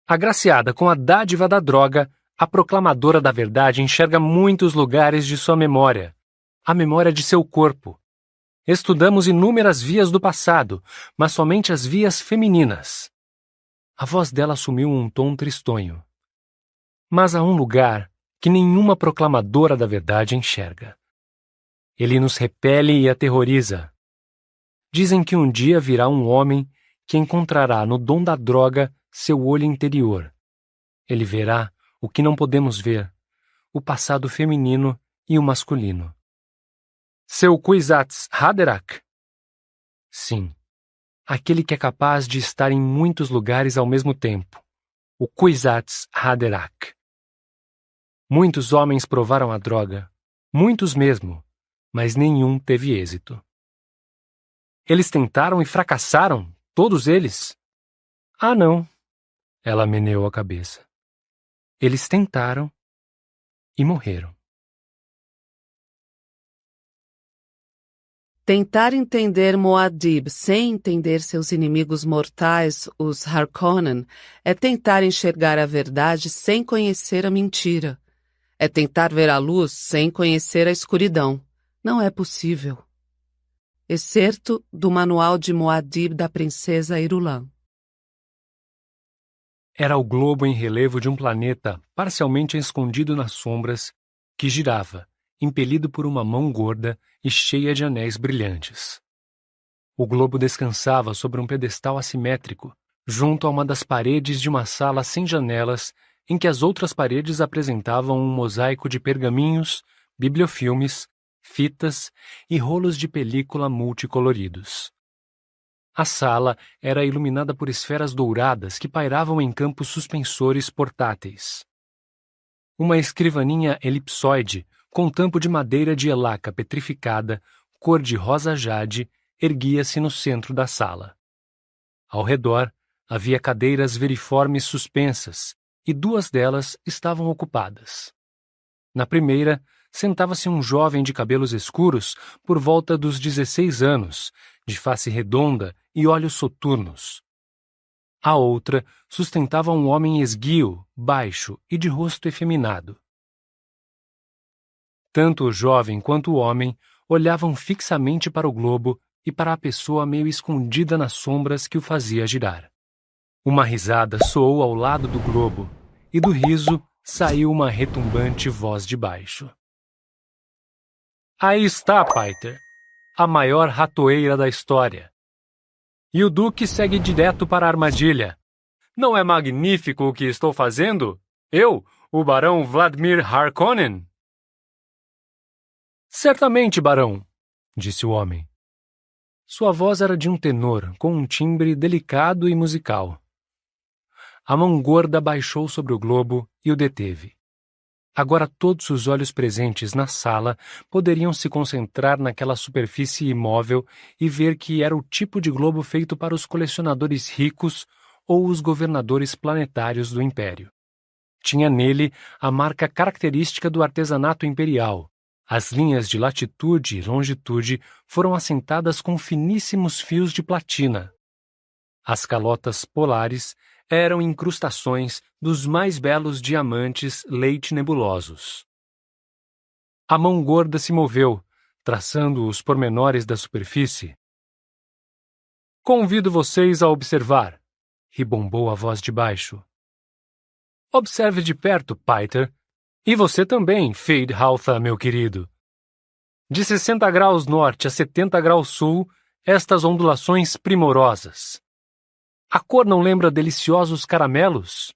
Agraciada com a dádiva da droga, a proclamadora da verdade enxerga muitos lugares de sua memória, a memória de seu corpo. Estudamos inúmeras vias do passado, mas somente as vias femininas. A voz dela assumiu um tom tristonho. Mas há um lugar que nenhuma proclamadora da verdade enxerga. Ele nos repele e aterroriza. Dizem que um dia virá um homem que encontrará no dom da droga seu olho interior. Ele verá o que não podemos ver, o passado feminino e o masculino. Seu Kwisatz Haderach? Sim, aquele que é capaz de estar em muitos lugares ao mesmo tempo, o Kwisatz Haderach. Muitos homens provaram a droga, muitos mesmo, mas nenhum teve êxito. Eles tentaram e fracassaram, todos eles? Ah, não, ela meneou a cabeça. Eles tentaram e morreram. Tentar entender Muad'Dib sem entender seus inimigos mortais, os Harkonnen, é tentar enxergar a verdade sem conhecer a mentira. É tentar ver a luz sem conhecer a escuridão. Não é possível. Excerto do Manual de Muad'Dib da Princesa Irulan. Era o globo em relevo de um planeta parcialmente escondido nas sombras que girava, impelido por uma mão gorda e cheia de anéis brilhantes. O globo descansava sobre um pedestal assimétrico, junto a uma das paredes de uma sala sem janelas, em que as outras paredes apresentavam um mosaico de pergaminhos, bibliofilmes, fitas e rolos de película multicoloridos. A sala era iluminada por esferas douradas que pairavam em campos suspensores portáteis. Uma escrivaninha elipsoide, com tampo de madeira de elaca petrificada, cor de rosa jade, erguia-se no centro da sala. Ao redor, havia cadeiras veriformes suspensas, e 2 delas estavam ocupadas. Na primeira, sentava-se um jovem de cabelos escuros por volta dos 16 anos, de face redonda e olhos soturnos. A outra sustentava um homem esguio, baixo e de rosto efeminado. Tanto o jovem quanto o homem olhavam fixamente para o globo e para a pessoa meio escondida nas sombras que o fazia girar. Uma risada soou ao lado do globo, e do riso saiu uma retumbante voz de baixo. Aí está, Piter, a maior ratoeira da história. E o Duque segue direto para a armadilha. Não é magnífico o que estou fazendo? Eu, o Barão Vladimir Harkonnen? Certamente, Barão, disse o homem. Sua voz era de um tenor, com um timbre delicado e musical. A mão gorda baixou sobre o globo e o deteve. Agora todos os olhos presentes na sala poderiam se concentrar naquela superfície imóvel e ver que era o tipo de globo feito para os colecionadores ricos ou os governadores planetários do Império. Tinha nele a marca característica do artesanato imperial. As linhas de latitude e longitude foram assentadas com finíssimos fios de platina. As calotas polares eram incrustações dos mais belos diamantes leite-nebulosos. A mão gorda se moveu, traçando os pormenores da superfície. Convido vocês a observar, ribombou a voz de baixo. Observe de perto, Piter. E você também, Feyd-Rautha, meu querido. De 60 graus norte a 70 graus sul, estas ondulações primorosas. A cor não lembra deliciosos caramelos?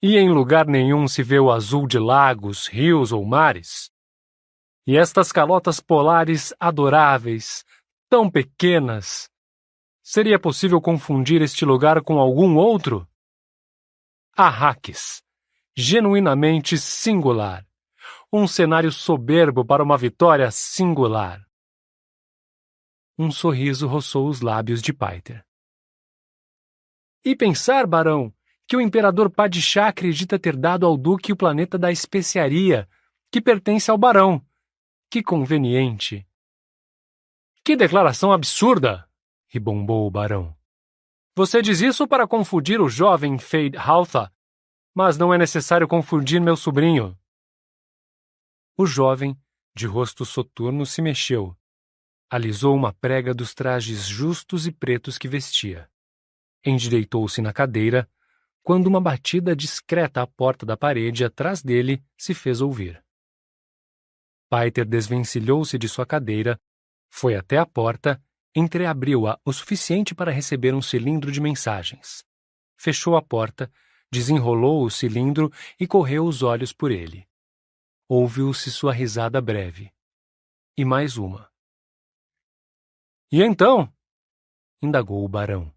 E em lugar nenhum se vê o azul de lagos, rios ou mares. E estas calotas polares adoráveis, tão pequenas. Seria possível confundir este lugar com algum outro? Arrakis, genuinamente singular. Um cenário soberbo para uma vitória singular. Um sorriso roçou os lábios de Piter. E pensar, barão, que o imperador Padishah acredita ter dado ao duque o planeta da especiaria, que pertence ao barão. Que conveniente. Que declaração absurda, ribombou o barão. Você diz isso para confundir o jovem Feyd-Rautha, mas não é necessário confundir meu sobrinho. O jovem, de rosto soturno, se mexeu. Alisou uma prega dos trajes justos e pretos que vestia. Endireitou-se na cadeira, quando uma batida discreta à porta da parede atrás dele se fez ouvir. Piter desvencilhou-se de sua cadeira, foi até a porta, entreabriu-a o suficiente para receber um cilindro de mensagens. Fechou a porta, desenrolou o cilindro e correu os olhos por ele. Ouviu-se sua risada breve. E mais uma. E então? Indagou o barão.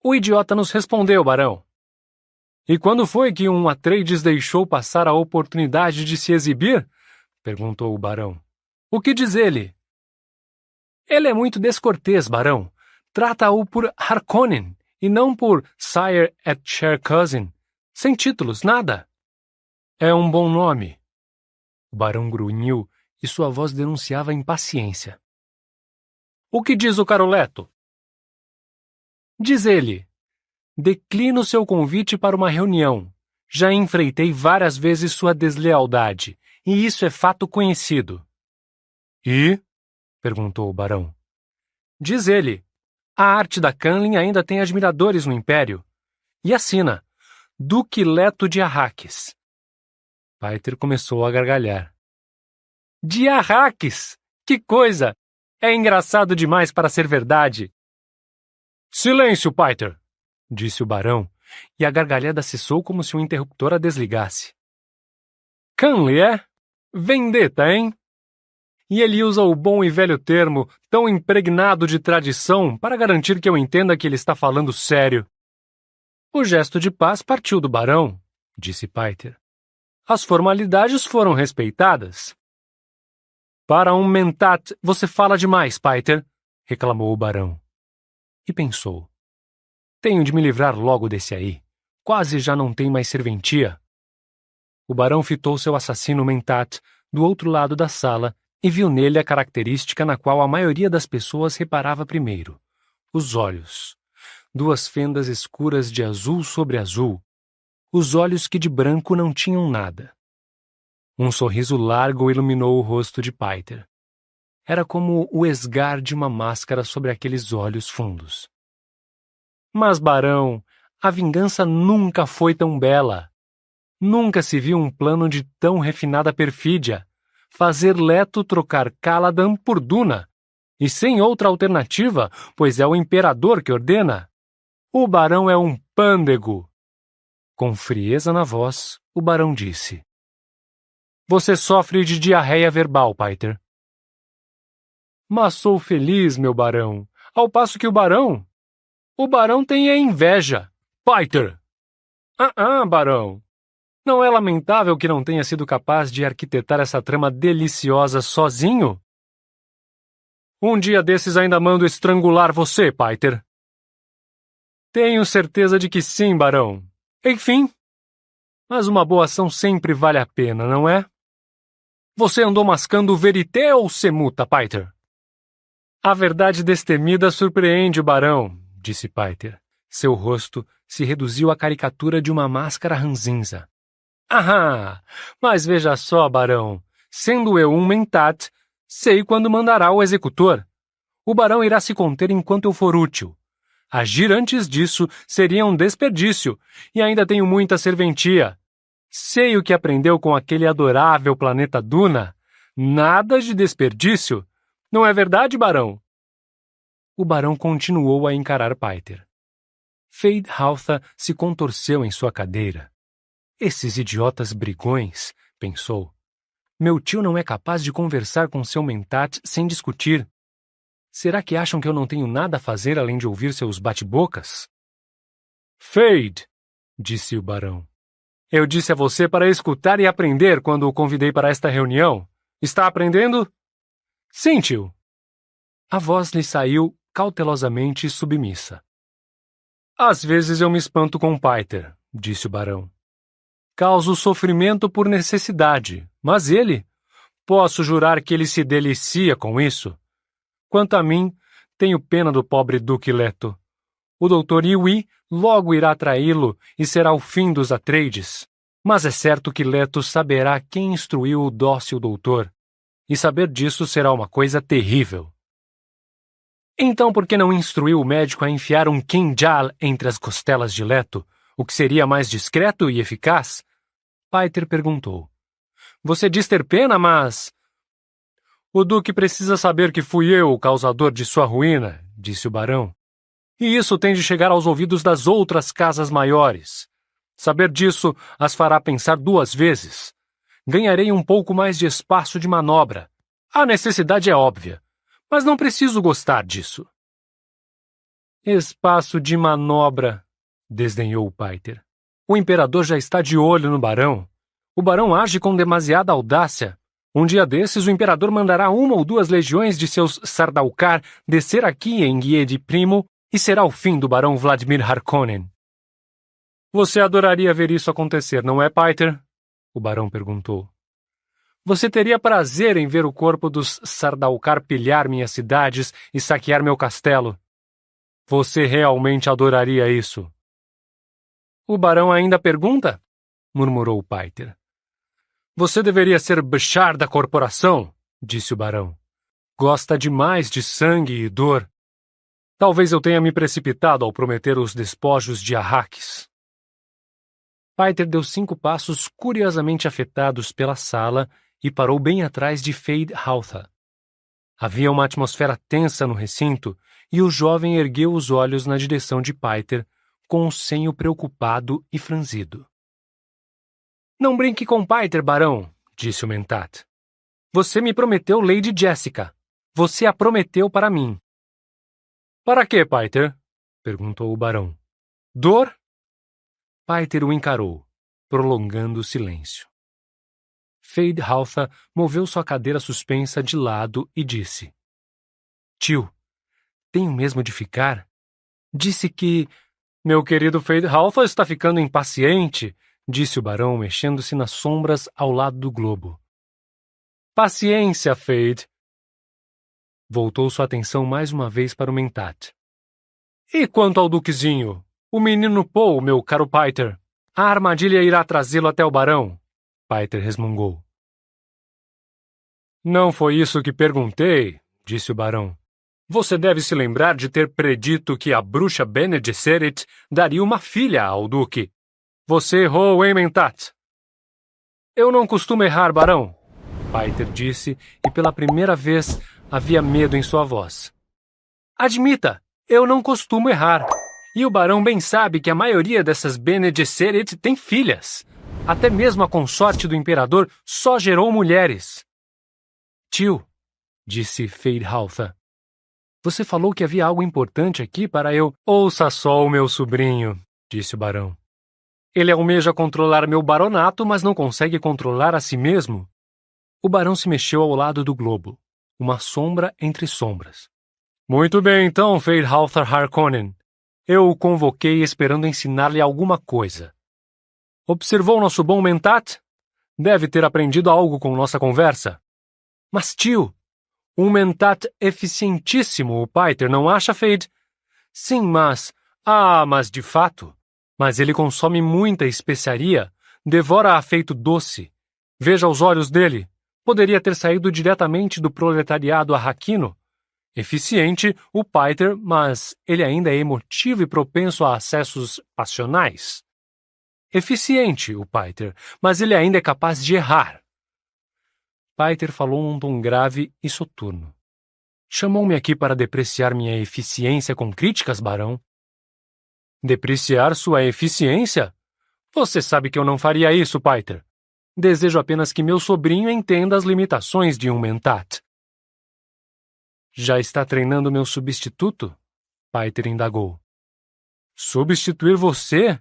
O idiota nos respondeu, barão. E quando foi que um Atreides deixou passar a oportunidade de se exibir? Perguntou o barão. O que diz ele? Ele é muito descortês, barão. Trata-o por Harkonnen e não por Sire et Cher Cousin. Sem títulos, nada. É um bom nome. O barão grunhiu e sua voz denunciava impaciência. O que diz o Caroleto? Diz ele, declino seu convite para uma reunião. Já enfreitei várias vezes sua deslealdade, e isso é fato conhecido. E? Perguntou o barão. Diz ele, a arte da Canlin ainda tem admiradores no Império. E assina, Duque Leto de Arrakis. Piter começou a gargalhar. De Arrakis! Que coisa! É engraçado demais para ser verdade. Silêncio, Piter! Disse o barão, e a gargalhada cessou como se o interruptor a desligasse. Canley, é? Vendetta, hein? E ele usa o bom e velho termo, tão impregnado de tradição, para garantir que eu entenda que ele está falando sério. O gesto de paz partiu do barão, disse Piter. As formalidades foram respeitadas. Para um mentat, você fala demais, Piter, reclamou o barão. E pensou. Tenho de me livrar logo desse aí. Quase já não tem mais serventia. O barão fitou seu assassino mentat do outro lado da sala e viu nele a característica na qual a maioria das pessoas reparava primeiro: os olhos. 2 fendas escuras de azul sobre azul. Os olhos que de branco não tinham nada. Um sorriso largo iluminou o rosto de Piter. Era como o esgar de uma máscara sobre aqueles olhos fundos. Mas, barão, a vingança nunca foi tão bela. Nunca se viu um plano de tão refinada perfídia. Fazer Leto trocar Caladan por Duna. E sem outra alternativa, pois é o imperador que ordena. O barão é um pândego. Com frieza na voz, o barão disse. Você sofre de diarreia verbal, Piter. Mas sou feliz, meu barão, ao passo que o barão tem a inveja. Piter! Barão. Não é lamentável que não tenha sido capaz de arquitetar essa trama deliciosa sozinho? Um dia desses ainda mando estrangular você, Piter. Tenho certeza de que sim, barão. Enfim. Mas uma boa ação sempre vale a pena, não é? Você andou mascando verité ou semuta, Piter? A verdade destemida surpreende o barão, disse Piter. Seu rosto se reduziu à caricatura de uma máscara ranzinza. Mas veja só, barão. Sendo eu um mentat, sei quando mandará o executor. O barão irá se conter enquanto eu for útil. Agir antes disso seria um desperdício, e ainda tenho muita serventia. Sei o que aprendeu com aquele adorável planeta Duna. Nada de desperdício. Não é verdade, barão? O barão continuou a encarar Piter. Feydhauta se contorceu em sua cadeira. Esses idiotas brigões, pensou. Meu tio não é capaz de conversar com seu mentat sem discutir. Será que acham que eu não tenho nada a fazer além de ouvir seus bate-bocas? Feyd, disse o barão. Eu disse a você para escutar e aprender quando o convidei para esta reunião. Está aprendendo? Sim, tio. A voz lhe saiu cautelosamente submissa. Às vezes eu me espanto com Piter, disse o barão. Causo sofrimento por necessidade, mas ele... Posso jurar que ele se delicia com isso. Quanto a mim, tenho pena do pobre Duque Leto. O Dr. Iwi logo irá traí-lo e será o fim dos Atreides. Mas é certo que Leto saberá quem instruiu o dócil doutor. E saber disso será uma coisa terrível. Então por que não instruiu o médico a enfiar um Kinjal entre as costelas de Leto, o que seria mais discreto e eficaz? Piter perguntou. Você diz ter pena, mas... O Duque precisa saber que fui eu o causador de sua ruína, disse o barão. E isso tem de chegar aos ouvidos das outras casas maiores. Saber disso as fará pensar 2 vezes. Ganharei um pouco mais de espaço de manobra. A necessidade é óbvia, mas não preciso gostar disso. Espaço de manobra, desdenhou Piter. O imperador já está de olho no barão. O barão age com demasiada audácia. Um dia desses, o imperador mandará 1 ou 2 legiões de seus Sardaukar descer aqui em Guiede Primo e será o fim do barão Vladimir Harkonnen. Você adoraria ver isso acontecer, não é, Piter? O barão perguntou. Você teria prazer em ver o corpo dos Sardaukar pilhar minhas cidades e saquear meu castelo. Você realmente adoraria isso. O barão ainda pergunta? Murmurou Piter. Você deveria ser Bashar da corporação, disse o barão. Gosta demais de sangue e dor. Talvez eu tenha me precipitado ao prometer os despojos de Arrakis. Piter deu 5 passos curiosamente afetados pela sala e parou bem atrás de Feydhauta. Havia uma atmosfera tensa no recinto e o jovem ergueu os olhos na direção de Piter, com o senho preocupado e franzido. Não brinque com Piter, barão, disse o Mentat. Você me prometeu Lady Jessica. Você a prometeu para mim. Para quê, Piter? Perguntou o barão. Dor? Piter o encarou, prolongando o silêncio. Feydhauta moveu sua cadeira suspensa de lado e disse: Tio, tenho mesmo de ficar? Disse que... Meu querido Feydhauta está ficando impaciente, disse o barão, mexendo-se nas sombras ao lado do globo. Paciência, Feyd. Voltou sua atenção mais uma vez para o Mentat. E quanto ao duquezinho? O menino Paul, meu caro Piter. A armadilha irá trazê-lo até o barão. Piter resmungou. Não foi isso que perguntei, disse o barão. Você deve se lembrar de ter predito que a bruxa Bene Gesserit daria uma filha ao duque. Você errou, hein, Mentat? Eu não costumo errar, barão, Piter disse, e pela primeira vez havia medo em sua voz. Admita, eu não costumo errar. E o barão bem sabe que a maioria dessas Bene Gesserit tem filhas. Até mesmo a consorte do imperador só gerou mulheres. Tio, disse Feydhauta, você falou que havia algo importante aqui para eu... Ouça só o meu sobrinho, disse o barão. Ele almeja controlar meu baronato, mas não consegue controlar a si mesmo. O barão se mexeu ao lado do globo, uma sombra entre sombras. Muito bem, então, Feydhauta Harkonnen. Eu o convoquei esperando ensinar-lhe alguma coisa. Observou nosso bom Mentat? Deve ter aprendido algo com nossa conversa. Mas, tio, um Mentat eficientíssimo, o Piter, não acha, Feyd? Sim, mas... mas de fato. Mas ele consome muita especiaria, devora-a feito doce. Veja os olhos dele. Poderia ter saído diretamente do proletariado arraquino. Eficiente, o Piter, mas ele ainda é emotivo e propenso a acessos passionais. Eficiente, o Piter, mas ele ainda é capaz de errar. Piter falou num tom grave e soturno. Chamou-me aqui para depreciar minha eficiência com críticas, barão? Depreciar sua eficiência? Você sabe que eu não faria isso, Piter. Desejo apenas que meu sobrinho entenda as limitações de um Mentat. Já está treinando meu substituto? Piter indagou. Substituir você?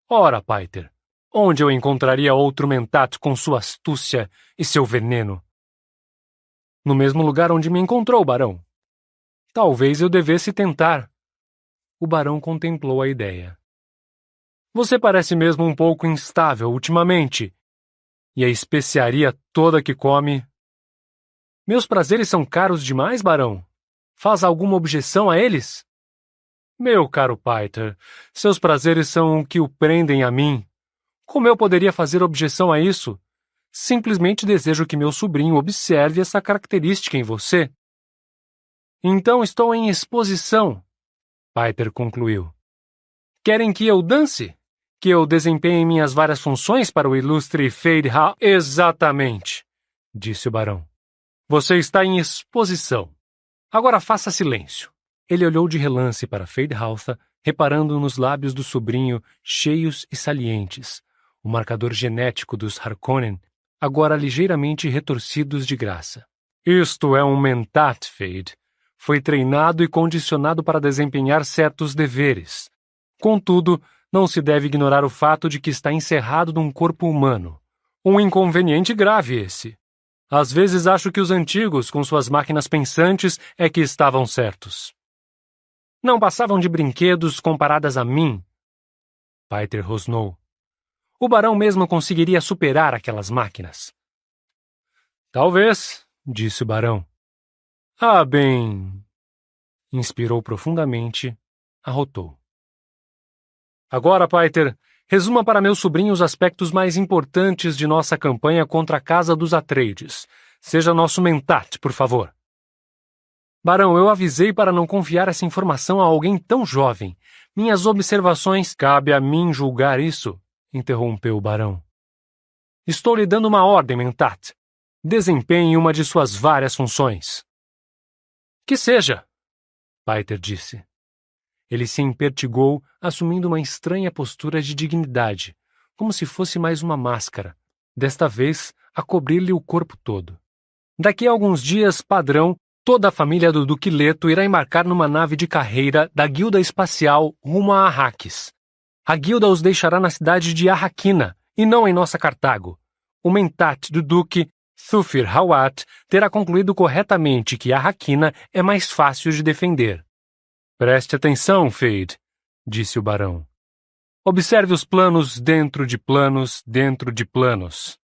Ora, Piter, onde eu encontraria outro Mentat com sua astúcia e seu veneno? No mesmo lugar onde me encontrou, barão. Talvez eu devesse tentar. O barão contemplou a ideia. Você parece mesmo um pouco instável ultimamente. E a especiaria toda que come... Meus prazeres são caros demais, barão? Faz alguma objeção a eles? Meu caro Piter, seus prazeres são o que o prendem a mim. Como eu poderia fazer objeção a isso? Simplesmente desejo que meu sobrinho observe essa característica em você. Então estou em exposição, Piter concluiu. Querem que eu dance? Que eu desempenhe minhas várias funções para o ilustre Feydhauta? Exatamente, disse o barão. Você está em exposição. Agora faça silêncio. Ele olhou de relance para Feydhauta, reparando nos lábios do sobrinho cheios e salientes, o marcador genético dos Harkonnen, agora ligeiramente retorcidos de graça. Isto é um Mentat, Feyd. Foi treinado e condicionado para desempenhar certos deveres. Contudo, não se deve ignorar o fato de que está encerrado num corpo humano. Um inconveniente grave esse. Às vezes acho que os antigos, com suas máquinas pensantes, é que estavam certos. Não passavam de brinquedos comparadas a mim. Piter rosnou. O barão mesmo conseguiria superar aquelas máquinas. Talvez, disse o barão. Ah, bem... Inspirou profundamente, arrotou. Agora, Piter, resuma para meu sobrinho os aspectos mais importantes de nossa campanha contra a Casa dos Atreides. Seja nosso Mentat, por favor. Barão, eu avisei para não confiar essa informação a alguém tão jovem. Minhas observações... Cabe a mim julgar isso, interrompeu o barão. Estou lhe dando uma ordem, Mentat. Desempenhe uma de suas várias funções. Que seja. Piter disse. Ele se empertigou, assumindo uma estranha postura de dignidade, como se fosse mais uma máscara, desta vez a cobrir-lhe o corpo todo. Daqui a alguns dias, padrão, toda a família do Duque Leto irá embarcar numa nave de carreira da Guilda Espacial rumo a Arrakis. A guilda os deixará na cidade de Arrakina, e não em nossa Cartago. O mentat do Duque, Thufir Hawat, terá concluído corretamente que Arrakina é mais fácil de defender. Preste atenção, Feyd, disse o barão. Observe os planos dentro de planos dentro de planos.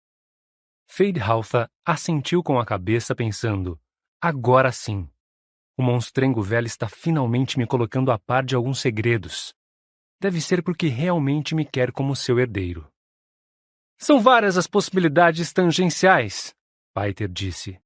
Feyd-Rautha assentiu com a cabeça pensando, agora sim. O monstrengo velho está finalmente me colocando a par de alguns segredos. Deve ser porque realmente me quer como seu herdeiro. São várias as possibilidades tangenciais, Piter disse.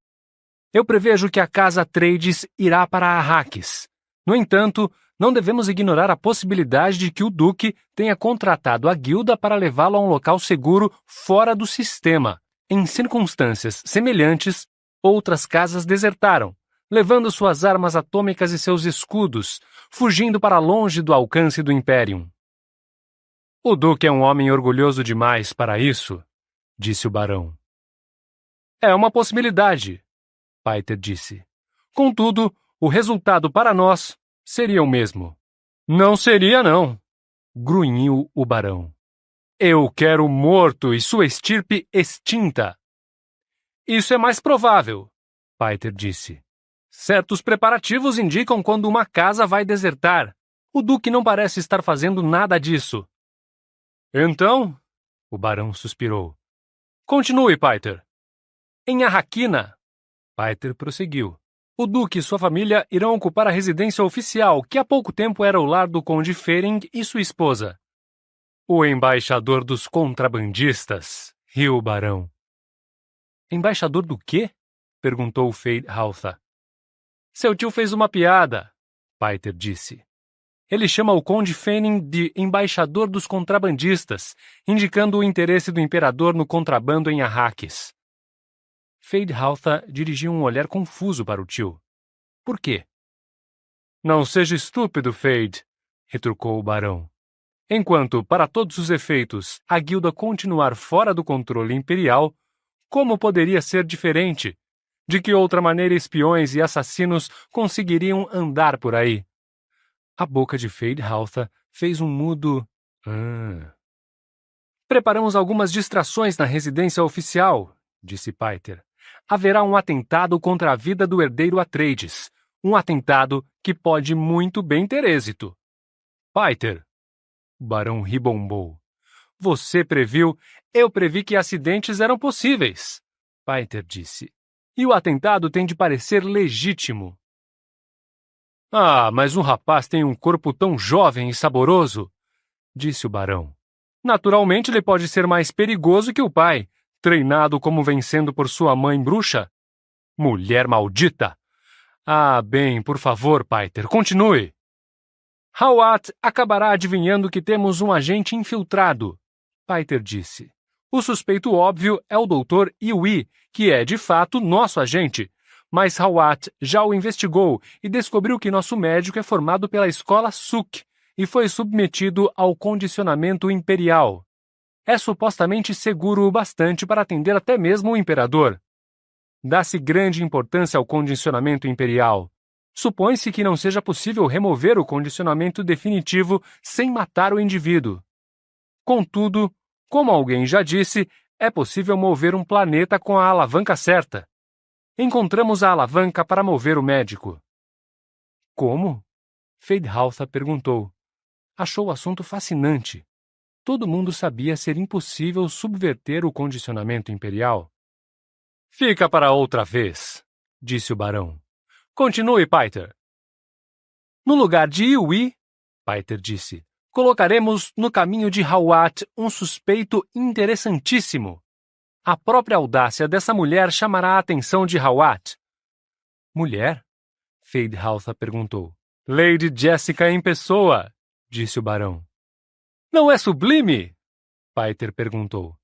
Eu prevejo que a casa Atreides irá para Arrakis. No entanto, não devemos ignorar a possibilidade de que o Duque tenha contratado a guilda para levá-lo a um local seguro fora do sistema. Em circunstâncias semelhantes, outras casas desertaram, levando suas armas atômicas e seus escudos, fugindo para longe do alcance do Imperium. O Duque é um homem orgulhoso demais para isso, disse o barão. É uma possibilidade, Piter disse. Contudo, o resultado para nós seria o mesmo. Não seria, não, grunhiu o barão. Eu quero morto e sua estirpe extinta. Isso é mais provável, Piter disse. Certos preparativos indicam quando uma casa vai desertar. O Duque não parece estar fazendo nada disso. Então, o barão suspirou. Continue, Piter. Em Arrakina, Piter prosseguiu. O Duque e sua família irão ocupar a residência oficial, que há pouco tempo era o lar do Conde Ferenc e sua esposa. O embaixador dos contrabandistas, riu o barão. Embaixador do quê? Perguntou Feyd-Rautha. Seu tio fez uma piada, Piter disse. Ele chama o Conde Ferenc de embaixador dos contrabandistas, indicando o interesse do imperador no contrabando em Arrakis. Feyd-Rautha dirigiu um olhar confuso para o tio. Por quê? Não seja estúpido, Feyd, retrucou o barão. Enquanto, para todos os efeitos, a guilda continuar fora do controle imperial, como poderia ser diferente? De que outra maneira espiões e assassinos conseguiriam andar por aí? A boca de Feyd-Rautha fez um mudo... Preparamos algumas distrações na residência oficial, disse Piter. Haverá um atentado contra a vida do herdeiro Atreides. Um atentado que pode muito bem ter êxito. Piter, o barão ribombou. Você previu, eu previ que acidentes eram possíveis, Piter disse. E o atentado tem de parecer legítimo. Ah, mas um rapaz tem um corpo tão jovem e saboroso, disse o barão. Naturalmente ele pode ser mais perigoso que o pai, treinado como vem sendo por sua mãe bruxa. Mulher maldita! Ah, bem, por favor, Piter, continue. Hawat acabará adivinhando que temos um agente infiltrado, Piter disse. O suspeito óbvio é o Dr. Iwi, que é, de fato, nosso agente. Mas Hawat já o investigou e descobriu que nosso médico é formado pela escola Suk e foi submetido ao condicionamento imperial. É supostamente seguro o bastante para atender até mesmo o imperador. Dá-se grande importância ao condicionamento imperial. Supõe-se que não seja possível remover o condicionamento definitivo sem matar o indivíduo. Contudo, como alguém já disse, é possível mover um planeta com a alavanca certa. Encontramos a alavanca para mover o médico. Como? Feyd-Rautha perguntou. Achou o assunto fascinante. Todo mundo sabia ser impossível subverter o condicionamento imperial. Fica para outra vez, disse o barão. Continue, Piter. No lugar de Iwi, Piter disse, colocaremos no caminho de Hawat um suspeito interessantíssimo. A própria audácia dessa mulher chamará a atenção de Hawat. Mulher? Feyd-Rautha perguntou. Lady Jessica em pessoa, disse o barão. Não é sublime? Piter perguntou.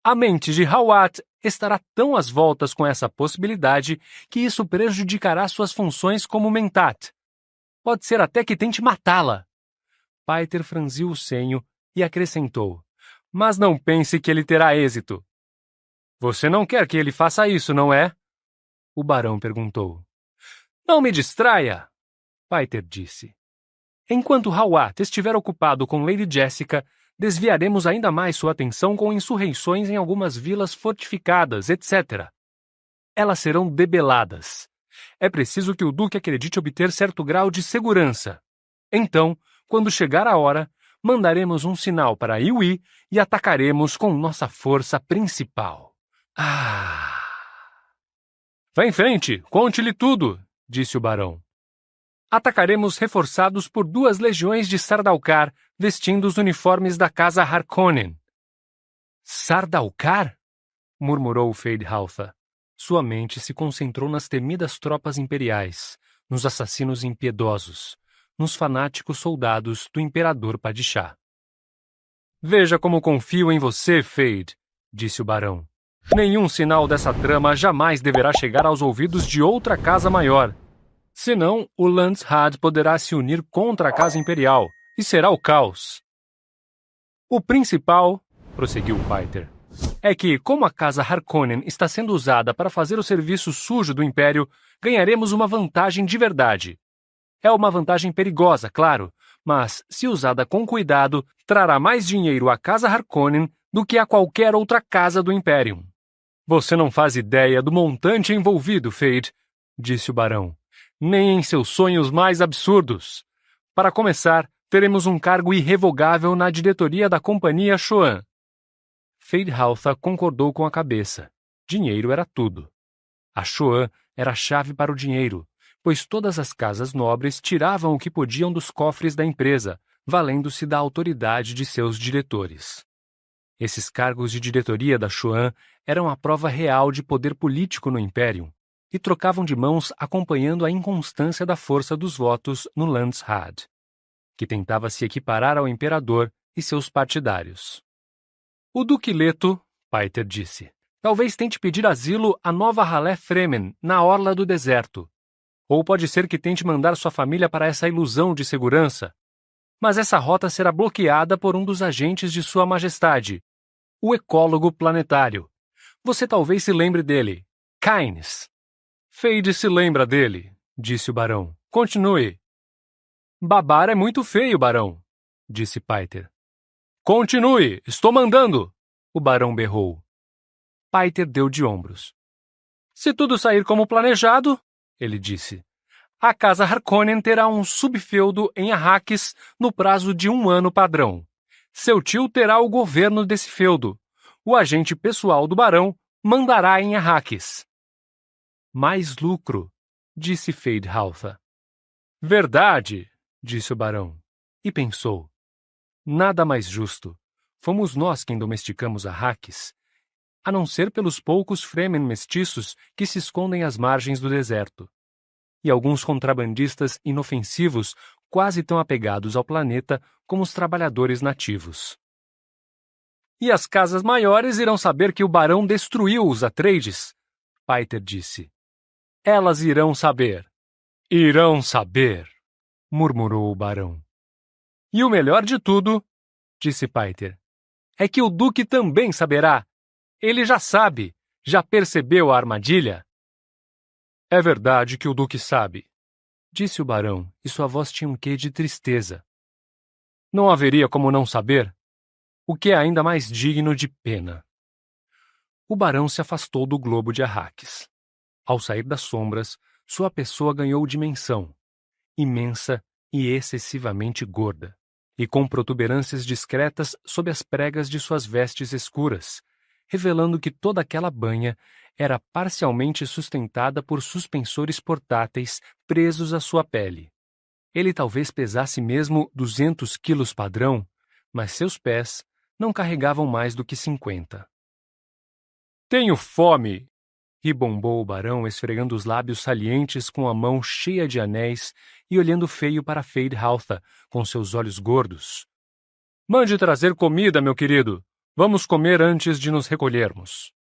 A mente de Hawat estará tão às voltas com essa possibilidade que isso prejudicará suas funções como mentat. Pode ser até que tente matá-la. Piter franziu o senho e acrescentou: Mas não pense que ele terá êxito. Você não quer que ele faça isso, não é? O barão perguntou. Não me distraia, Piter disse. Enquanto Hawat estiver ocupado com Lady Jessica, desviaremos ainda mais sua atenção com insurreições em algumas vilas fortificadas, etc. Elas serão debeladas. É preciso que o Duque acredite obter certo grau de segurança. Então, quando chegar a hora, mandaremos um sinal para Iwi e atacaremos com nossa força principal. Vá em frente, conte-lhe tudo, disse o barão. Atacaremos reforçados por 2 legiões de Sardaukar, vestindo os uniformes da casa Harkonnen. Sardaukar? Murmurou Feyd-Rautha. Sua mente se concentrou nas temidas tropas imperiais, nos assassinos impiedosos, nos fanáticos soldados do imperador Padishah. Veja como confio em você, Feyd, disse o barão. Nenhum sinal dessa trama jamais deverá chegar aos ouvidos de outra casa maior. Senão, o Landsraad poderá se unir contra a Casa Imperial, e será o caos. O principal, prosseguiu Piter, é que, como a Casa Harkonnen está sendo usada para fazer o serviço sujo do Império, ganharemos uma vantagem de verdade. É uma vantagem perigosa, claro, mas, se usada com cuidado, trará mais dinheiro à Casa Harkonnen do que a qualquer outra casa do Império. Você não faz ideia do montante envolvido, Feyd, disse o barão. Nem em seus sonhos mais absurdos. Para começar, teremos um cargo irrevogável na diretoria da Companhia Shoan. Feyd-Rautha concordou com a cabeça. Dinheiro era tudo. A Shoan era a chave para o dinheiro, pois todas as casas nobres tiravam o que podiam dos cofres da empresa, valendo-se da autoridade de seus diretores. Esses cargos de diretoria da Shoan eram a prova real de poder político no Império, e trocavam de mãos acompanhando a inconstância da força dos votos no Landsraad, que tentava se equiparar ao imperador e seus partidários. O Duque Leto, Piter disse, talvez tente pedir asilo à nova Ralé Fremen, na orla do deserto. Ou pode ser que tente mandar sua família para essa ilusão de segurança. Mas essa rota será bloqueada por um dos agentes de Sua Majestade, o ecólogo planetário. Você talvez se lembre dele, Kynes. Feyd se lembra dele, disse o barão. Continue. Babar é muito feio, barão, disse Piter. Continue, estou mandando, o barão berrou. Piter deu de ombros. Se tudo sair como planejado, ele disse, a Casa Harkonnen terá um subfeudo em Arrakis no prazo de 1 ano padrão. Seu tio terá o governo desse feudo. O agente pessoal do barão mandará em Arrakis. Mais lucro, disse Feyd-Rautha. Verdade, disse o barão, e pensou. Nada mais justo. Fomos nós quem domesticamos Arrakis, a não ser pelos poucos Fremen mestiços que se escondem às margens do deserto, e alguns contrabandistas inofensivos quase tão apegados ao planeta como os trabalhadores nativos. E as casas maiores irão saber que o barão destruiu os Atreides, Piter disse. Elas irão saber. Irão saber, murmurou o barão. E o melhor de tudo, disse Piter, é que o Duque também saberá. Ele já sabe, já percebeu a armadilha. É verdade que o Duque sabe, disse o barão, e sua voz tinha um quê de tristeza. Não haveria como não saber, o que é ainda mais digno de pena. O barão se afastou do globo de Arrakis. Ao sair das sombras, sua pessoa ganhou dimensão, imensa e excessivamente gorda, e com protuberâncias discretas sob as pregas de suas vestes escuras, revelando que toda aquela banha era parcialmente sustentada por suspensores portáteis presos à sua pele. Ele talvez pesasse mesmo 200 quilos padrão, mas seus pés não carregavam mais do que 50. Tenho fome! Ribombou o barão, esfregando os lábios salientes com a mão cheia de anéis e olhando feio para Feyd-Rautha, com seus olhos gordos. Mande trazer comida, meu querido. Vamos comer antes de nos recolhermos.